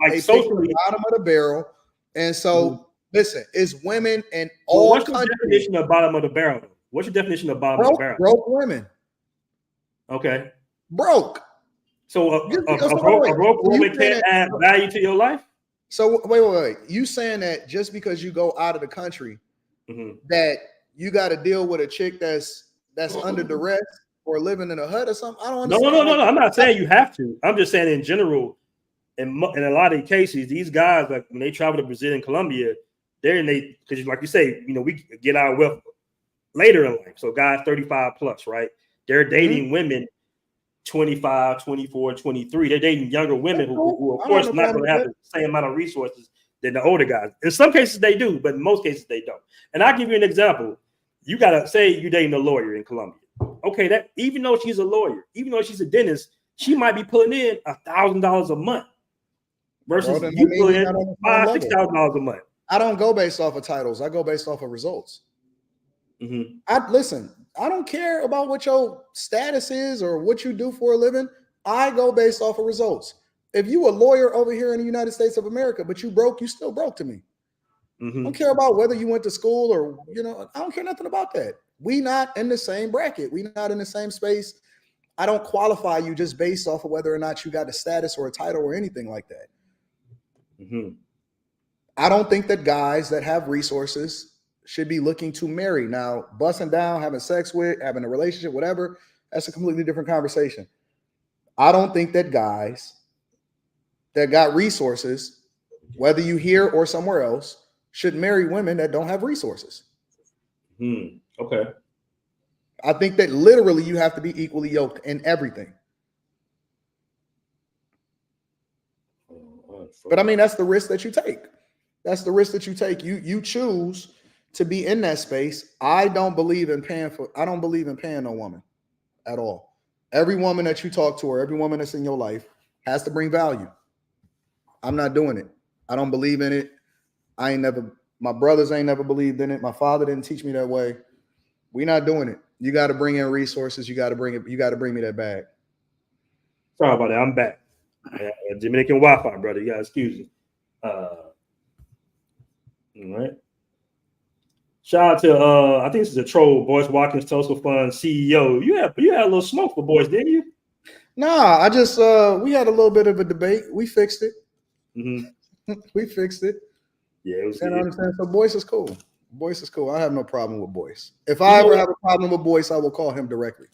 like socially bottom of the barrel. And so, listen, it's women in all countries. What's your definition of bottom of the barrel? What's your definition of bottom of the barrel? Broke women. Okay. Broke. So a broke woman can't add value to your life? So wait. You saying that just because you go out of the country, that you got to deal with a chick that's under duress or living in a hut or something? I don't understand. No. I'm not saying you have to. I'm just saying in general, in a lot of cases, these guys, like when they travel to Brazil and Colombia, because like you say, we get our wealth later in life. So guys 35 plus, right? They're dating women 25, 24, 23. They're dating younger women who of course, not going to have the same amount of resources than the older guys. In some cases, they do, but in most cases, they don't. And I'll give you an example. You got to say you're dating a lawyer in Colombia. Okay, that even though she's a lawyer, even though she's a dentist, she might be pulling in $1,000 a month versus you pulling in $5,000-$6,000 a month. I don't go based off of titles. I go based off of results. Listen, I don't care about what your status is or what you do for a living. I go based off of results. If you a lawyer over here in the United States of America, but you broke, you still broke to me. I don't care about whether you went to school or, I don't care nothing about that. We not in the same bracket. We not in the same space. I don't qualify you just based off of whether or not you got a status or a title or anything like that. I don't think that guys that have resources should be looking to marry. Now, busting down, having sex with, having a relationship, whatever, that's a completely different conversation. I don't think that guys that got resources, whether you here or somewhere else, should marry women that don't have resources. Okay. I think that literally you have to be equally yoked in everything. But I mean, that's the risk that you take. That's the risk that you take. You choose to be in that space. I don't believe in paying no woman at all. Every woman that you talk to or every woman that's in your life has to bring value. I'm not doing it. I don't believe in it. My brothers ain't never believed in it. My father didn't teach me that way. We're not doing it. You got to bring in resources. You got to bring me that bag. Sorry about that. I'm back. Dominican Wi-Fi, brother. You got to excuse me. All right. Shout out to I think this is a troll, Boyce Watkins Social Fund CEO. You had a little smoke for Boyce, didn't you? Nah, I just we had a little bit of a debate. We fixed it. We fixed it. Yeah, it was. And I understand. So Boyce is cool. Boyce is cool. I have no problem with Boyce. If I ever have a problem with Boyce, I will call him directly.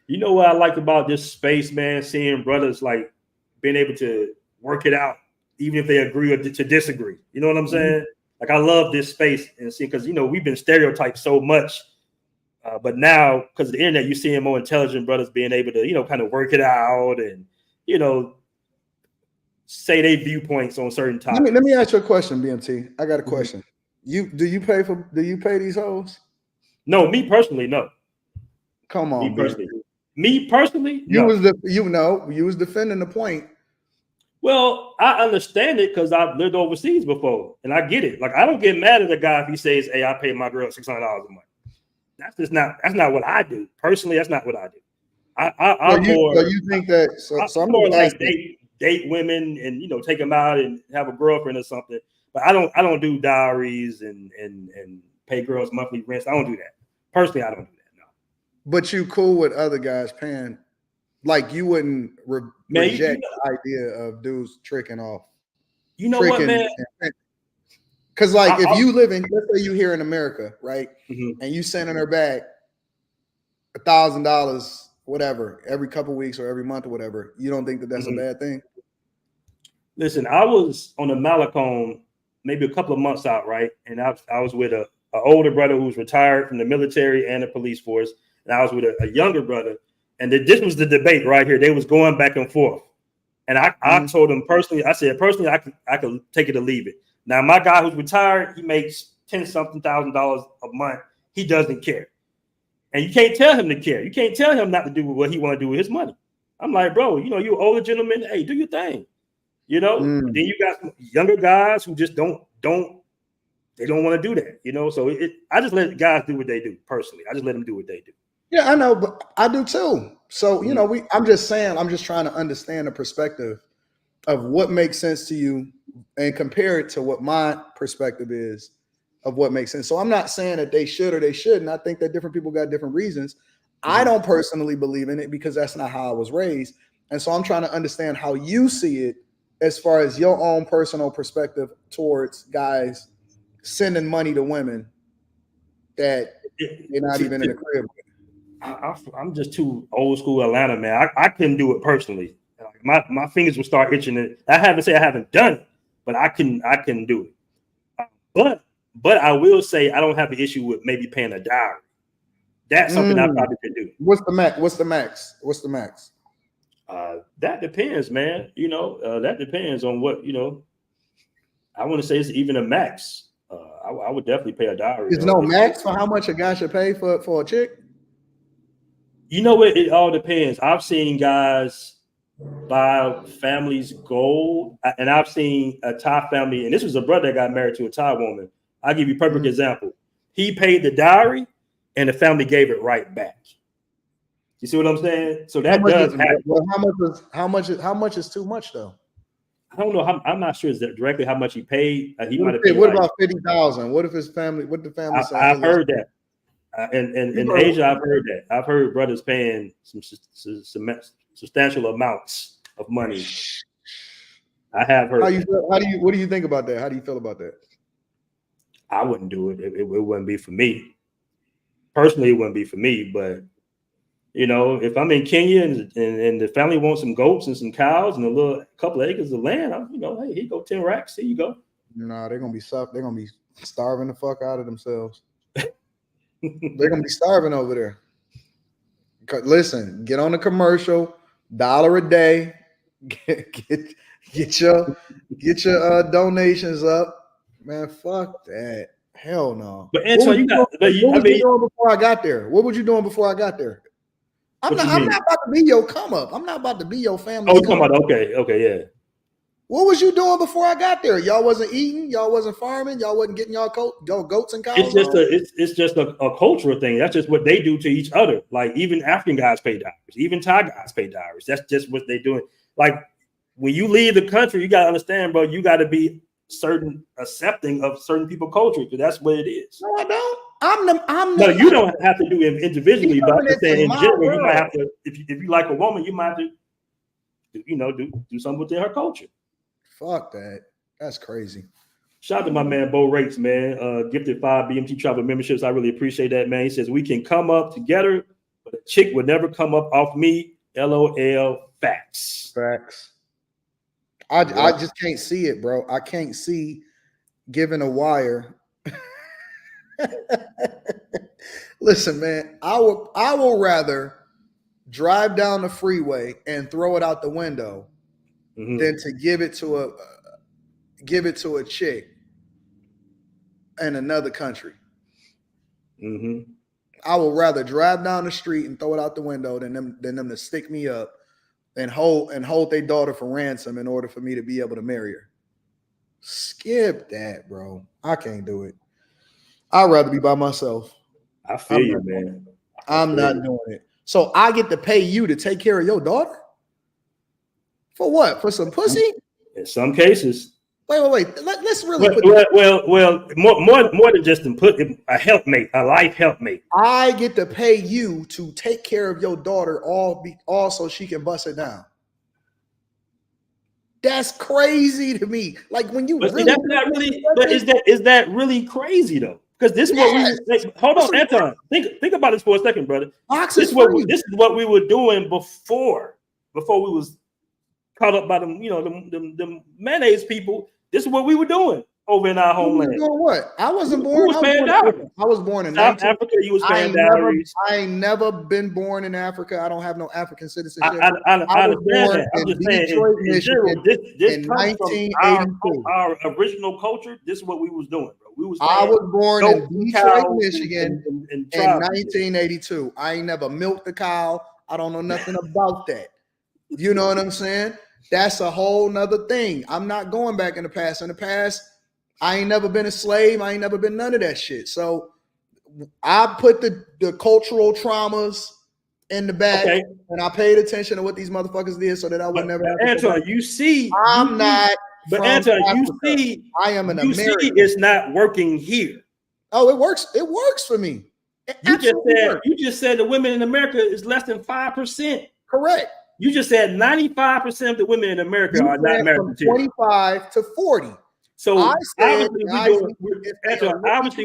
You know what I like about this space, man? Seeing brothers like being able to work it out, even if they agree or to disagree. You know what I'm saying? Like I love this space and see because we've been stereotyped so much, but now because of the internet, you're seeing more intelligent brothers being able to kind of work it out and say their viewpoints on certain topics. Let me ask you a question, BMT. I got a question. Do you pay these hoes? No, me personally, no. Come on, me personally, you no. You was defending the point. Well, I understand it because I've lived overseas before, and I get it. Like I don't get mad at a guy if he says, "Hey, I pay my girl $600 a month." That's not what I do. Personally, that's not what I do. You think that? So I'm more like date women and take them out and have a girlfriend or something. But I don't do dowries and pay girls monthly rents. I don't do that. Personally, I don't do that. No. But you cool with other guys paying? Like you wouldn't reject the idea of dudes tricking off. You know what, man? Because like if you live in, let's say you here in America, right? And you sending her back $1,000, whatever, every couple weeks or every month or whatever, you don't think that that's a bad thing? Listen, I was on the Malecon maybe a couple of months out, right? And I was with an older brother who was retired from the military and the police force, and I was with a younger brother. And this was the debate right here. They was going back and forth. And I told him personally, I could take it or leave it. Now, my guy who's retired, he makes $10-something thousand a month. He doesn't care. And you can't tell him to care. You can't tell him not to do what he want to do with his money. I'm like, bro, you're an older gentleman. Hey, do your thing. Then you got some younger guys who just don't want to do that. So I just let guys do what they do personally. I just let them do what they do. Yeah, I know, but I do too. So, I'm just saying, I'm just trying to understand the perspective of what makes sense to you and compare it to what my perspective is of what makes sense. So I'm not saying that they should or they shouldn't. I think that different people got different reasons. I don't personally believe in it because that's not how I was raised. And so I'm trying to understand how you see it as far as your own personal perspective towards guys sending money to women that they're not even in the crib with. I'm just too old school Atlanta, man. I couldn't do it personally. My fingers would start itching. I haven't done it, but I couldn't do it. But I will say I don't have an issue with maybe paying a dowry. That's something I probably could do. What's the max? That depends, man. That depends on what I want to say it's even a max. I would definitely pay a dowry. There's no max for how much a guy should pay for a chick. It all depends. I've seen guys buy families gold, and I've seen a Thai family, and this was a brother that got married to a Thai woman. I'll give you a perfect example. He paid the dowry, and the family gave it right back. You see what I'm saying? So that does happen. Well, how much is too much though? I don't know. I'm not sure directly how much he paid. He might have paid. paid. What about 50,000? What if his family? What the family? I've heard that. In Asia, I've heard that. I've heard brothers paying some substantial amounts of money. I have heard. What do you think about that? How do you feel about that? I wouldn't do it. It wouldn't be for me. Personally, it wouldn't be for me. But if I'm in Kenya and the family wants some goats and some cows and a couple of acres of land, hey, here you go, 10 racks. Here you go. No, they're gonna be starving the fuck out of themselves. They're gonna be starving over there. Listen, get on the commercial, $1 a day. Get your donations up, man. Fuck that. Hell no. But Anton, what was you doing before I got there? What were you doing before I got there? I'm not about to be your come up. I'm not about to be your family. Oh, come on. Okay, yeah. What was you doing before I got there? Y'all wasn't eating. Y'all wasn't farming. Y'all wasn't getting y'all goats and cows. It's just a cultural thing. That's just what they do to each other. Like even African guys pay dowries. Even Thai guys pay dowries. That's just what they're doing. Like when you leave the country, you gotta understand, bro. You got to be accepting of certain people's culture because that's what it is. No, I don't. No, you don't have to do it individually, but I'm just saying in general, you might have to. If you like a woman, you might have to, do something within her culture. Fuck that. That's crazy. Shout out to my man Bo Rates, man. Gifted 5 BMT travel memberships. I really appreciate that, man. He says we can come up together, but a chick would never come up off me. LOL. Facts. I just can't see it, bro. I can't see giving a wire. Listen, man, I will rather drive down the freeway and throw it out the window than to give it to a chick in another country. I would rather drive down the street and throw it out the window than them to stick me up and hold their daughter for ransom in order for me to be able to marry her. Skip that, bro. I can't do it. I'd rather be by myself. I feel you, man. I'm not doing it. So I get to pay you to take care of your daughter? For what? For some pussy? In some cases. Wait. Let's really well, more than just a helpmate, a life helpmate. I get to pay you to take care of your daughter all so she can bust it down. That's crazy to me. Like when you that's not really. But is that really crazy though? Because this is what we hold on, Anton. Think about this for a second, brother. This is what we were doing before we was caught up by them, the mayonnaise people. This is what we were doing over in our homeland. Doing what? I wasn't born. I was born in South Africa. You was paying dowries. I ain't never been born in Africa. I don't have no African citizenship. I understand that. I'm just saying, in general, this comes from our original culture. This is what we was doing, bro. I was born in Detroit, Michigan in 1982. I ain't never milked a cow. I don't know nothing about that. You know what I'm saying? That's a whole nother thing. I'm not going back in the past. In the past, I ain't never been a slave. I ain't never been none of that shit. So I put the cultural traumas in the back, and I paid attention to what these motherfuckers did so that I would never have to. Anton, you see, I'm not. But Anton, you see, I am an American. You see, it's not working here. Oh, it works. It works for me. You just said the women in America is less than 5%. Correct. You just said 95% of the women in America are not married material. 25 to 40. So obviously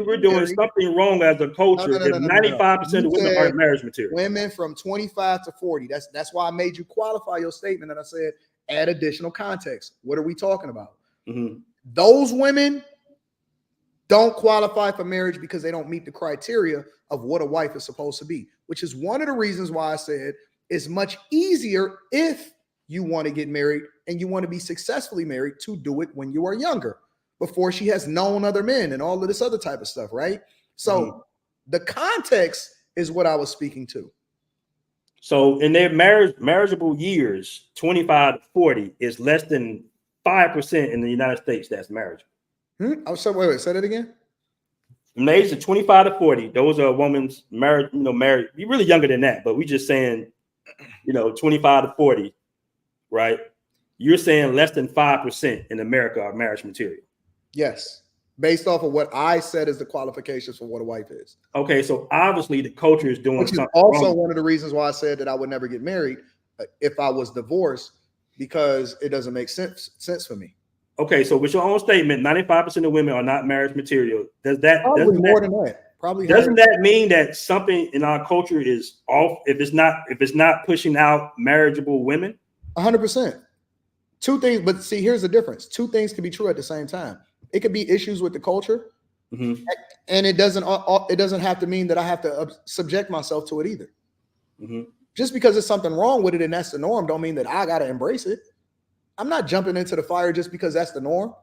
we're doing something wrong as a culture. If 95% of women are marriage material. Women from 25 to 40. That's why I made you qualify your statement. And I said, add additional context. What are we talking about? Those women don't qualify for marriage because they don't meet the criteria of what a wife is supposed to be, which is one of the reasons why I said is much easier if you want to get married and you want to be successfully married to do it when you are younger, before she has known other men and all of this other type of stuff, right? So the context is what I was speaking to. So in their marriageable years, 25 to 40 is less than 5% in the United States that's marriageable. Oh, so wait, say that again. From the age of 25 to 40, those are a woman's married, married. You're really younger than that, but we just saying, 25 to 40, right? You're saying less than 5% in America are marriage material. Yes. Based off of what I said is the qualifications for what a wife is. Okay, so obviously the culture is doing something also wrong. One of the reasons why I said that I would never get married if I was divorced, because it doesn't make sense for me. Okay, so with your own statement, 95% of women are not marriage material. Doesn't that mean that something in our culture is off if it's not pushing out marriageable women? 100%. Two things, but see, here's the difference. Two things can be true at the same time. It could be issues with the culture, and it doesn't have to mean that I have to subject myself to it either. Just because there's something wrong with it and that's the norm, don't mean that I got to embrace it. I'm not jumping into the fire just because that's the norm.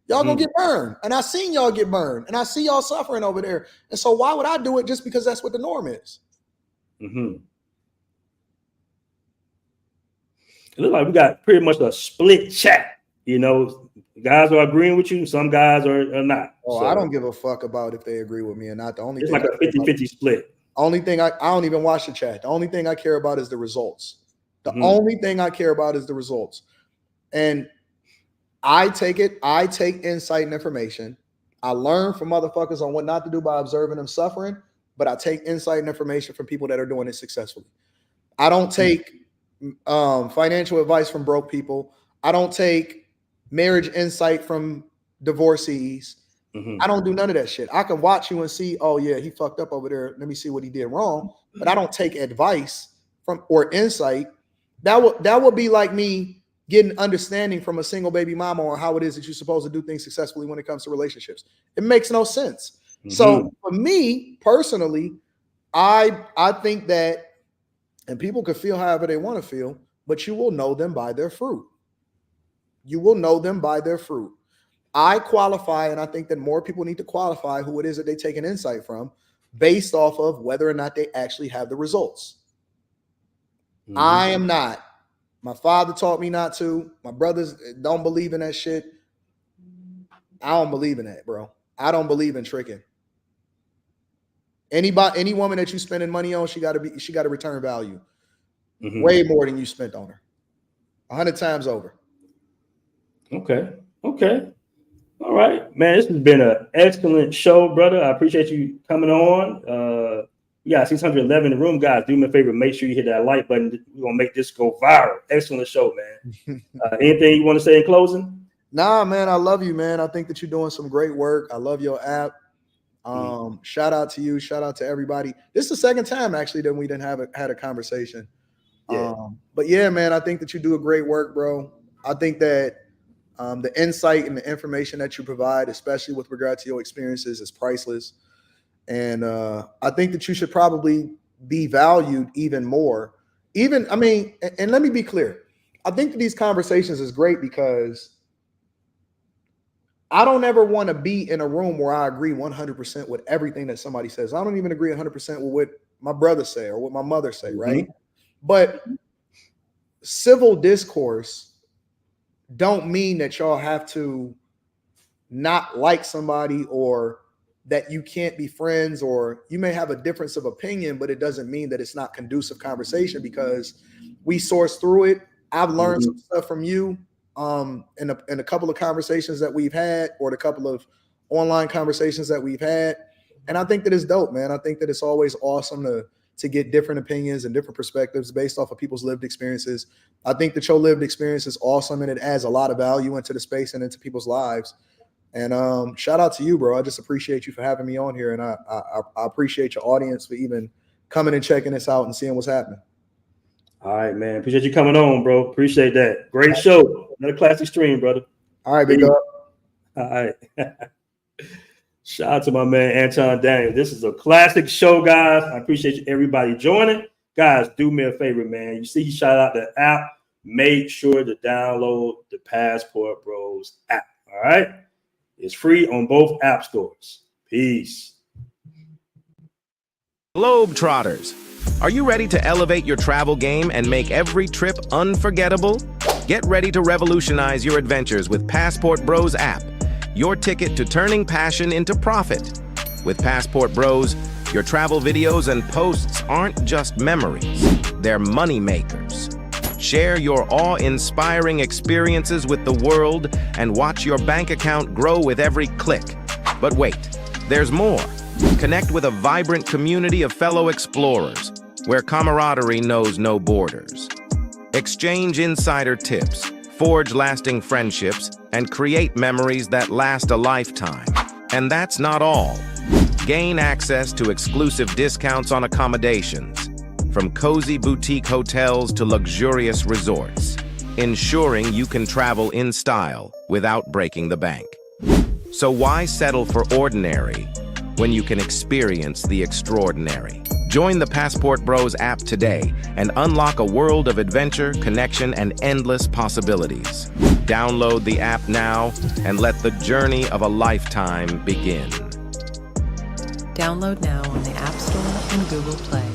Y'all gonna get burned, and I seen y'all get burned, and I see y'all suffering over there. And so why would I do it just because that's what the norm is? It looks like we got pretty much a split chat. Guys are agreeing with you, some guys are not. Oh, so I don't give a fuck about if they agree with me or not. The only it's thing like a 50-50 split. Only thing I don't even watch the chat. The only thing I care about is the results. The only thing I care about is the results. And I take insight and information. I learn from motherfuckers on what not to do by observing them suffering, but I take insight and information from people that are doing it successfully. I don't take financial advice from broke people. I don't take marriage insight from divorcees. I don't do none of that shit. I can watch you and see, oh yeah, he fucked up over there. Let me see what he did wrong. But I don't take advice from or insight. That would be like me getting understanding from a single baby mama on how it is that you're supposed to do things successfully when it comes to relationships. It makes no sense. So for me personally, I think that, and people could feel however they want to feel, but you will know them by their fruit. You will know them by their fruit. I qualify, and I think that more people need to qualify who it is that they take an insight from based off of whether or not they actually have the results. I am not. My father taught me not to. My brothers don't believe in that shit. I don't believe in that, bro. I don't believe in tricking. Any woman that you spending money on, she got to return value. Way more than you spent on her. 100 times over. Okay. All right, man. This has been an excellent show, brother. I appreciate you coming on. We got 611 in the room, guys. Do me a favor, make sure you hit that like button. We're gonna make this go viral. Excellent show, man. Anything you want to say in closing? Nah, man. I love you, man. I think that you're doing some great work. I love your app. Shout out to you. Shout out to everybody. This is the second time actually that we didn't had a conversation. But yeah, man, I think that you do a great work, bro. I think that the insight and the information that you provide, especially with regard to your experiences, is priceless. And I think that you should probably be valued even more. And let me be clear. I think that these conversations is great because I don't ever want to be in a room where I agree 100% with everything that somebody says. I don't even agree 100% with what my brother say or what my mother say, right? But civil discourse don't mean that y'all have to not like somebody or that you can't be friends, or you may have a difference of opinion, but it doesn't mean that it's not conducive conversation because we source through it. I've learned some stuff from you in a couple of conversations that we've had, or the couple of online conversations that we've had. And I think that it's dope, man. I think that it's always awesome to get different opinions and different perspectives based off of people's lived experiences. I think that your lived experience is awesome and it adds a lot of value into the space and into people's lives. And shout out to you, bro. I just appreciate you for having me on here. And I appreciate your audience for even coming and checking this out and seeing what's happening. All right, man. Appreciate you coming on, bro. Appreciate that. Great show. Another classic stream, brother. All right, big up. All right. Shout out to my man, Anton Daniels. This is a classic show, guys. I appreciate everybody joining. Guys, do me a favor, man. You see, you shout out the app. Make sure to download the Passport Bros app. All right. It's free on both app stores. Peace. Globetrotters, are you ready to elevate your travel game and make every trip unforgettable? Get ready to revolutionize your adventures with Passport Bros app, your ticket to turning passion into profit. With Passport Bros, your travel videos and posts aren't just memories, they're money makers. Share your awe-inspiring experiences with the world and watch your bank account grow with every click. But wait, there's more. Connect with a vibrant community of fellow explorers, where camaraderie knows no borders. Exchange insider tips, forge lasting friendships, and create memories that last a lifetime. And that's not all. Gain access to exclusive discounts on accommodations, from cozy boutique hotels to luxurious resorts, ensuring you can travel in style without breaking the bank. So why settle for ordinary when you can experience the extraordinary? Join the Passport Bros app today and unlock a world of adventure, connection, and endless possibilities. Download the app now and let the journey of a lifetime begin. Download now on the App Store and Google Play.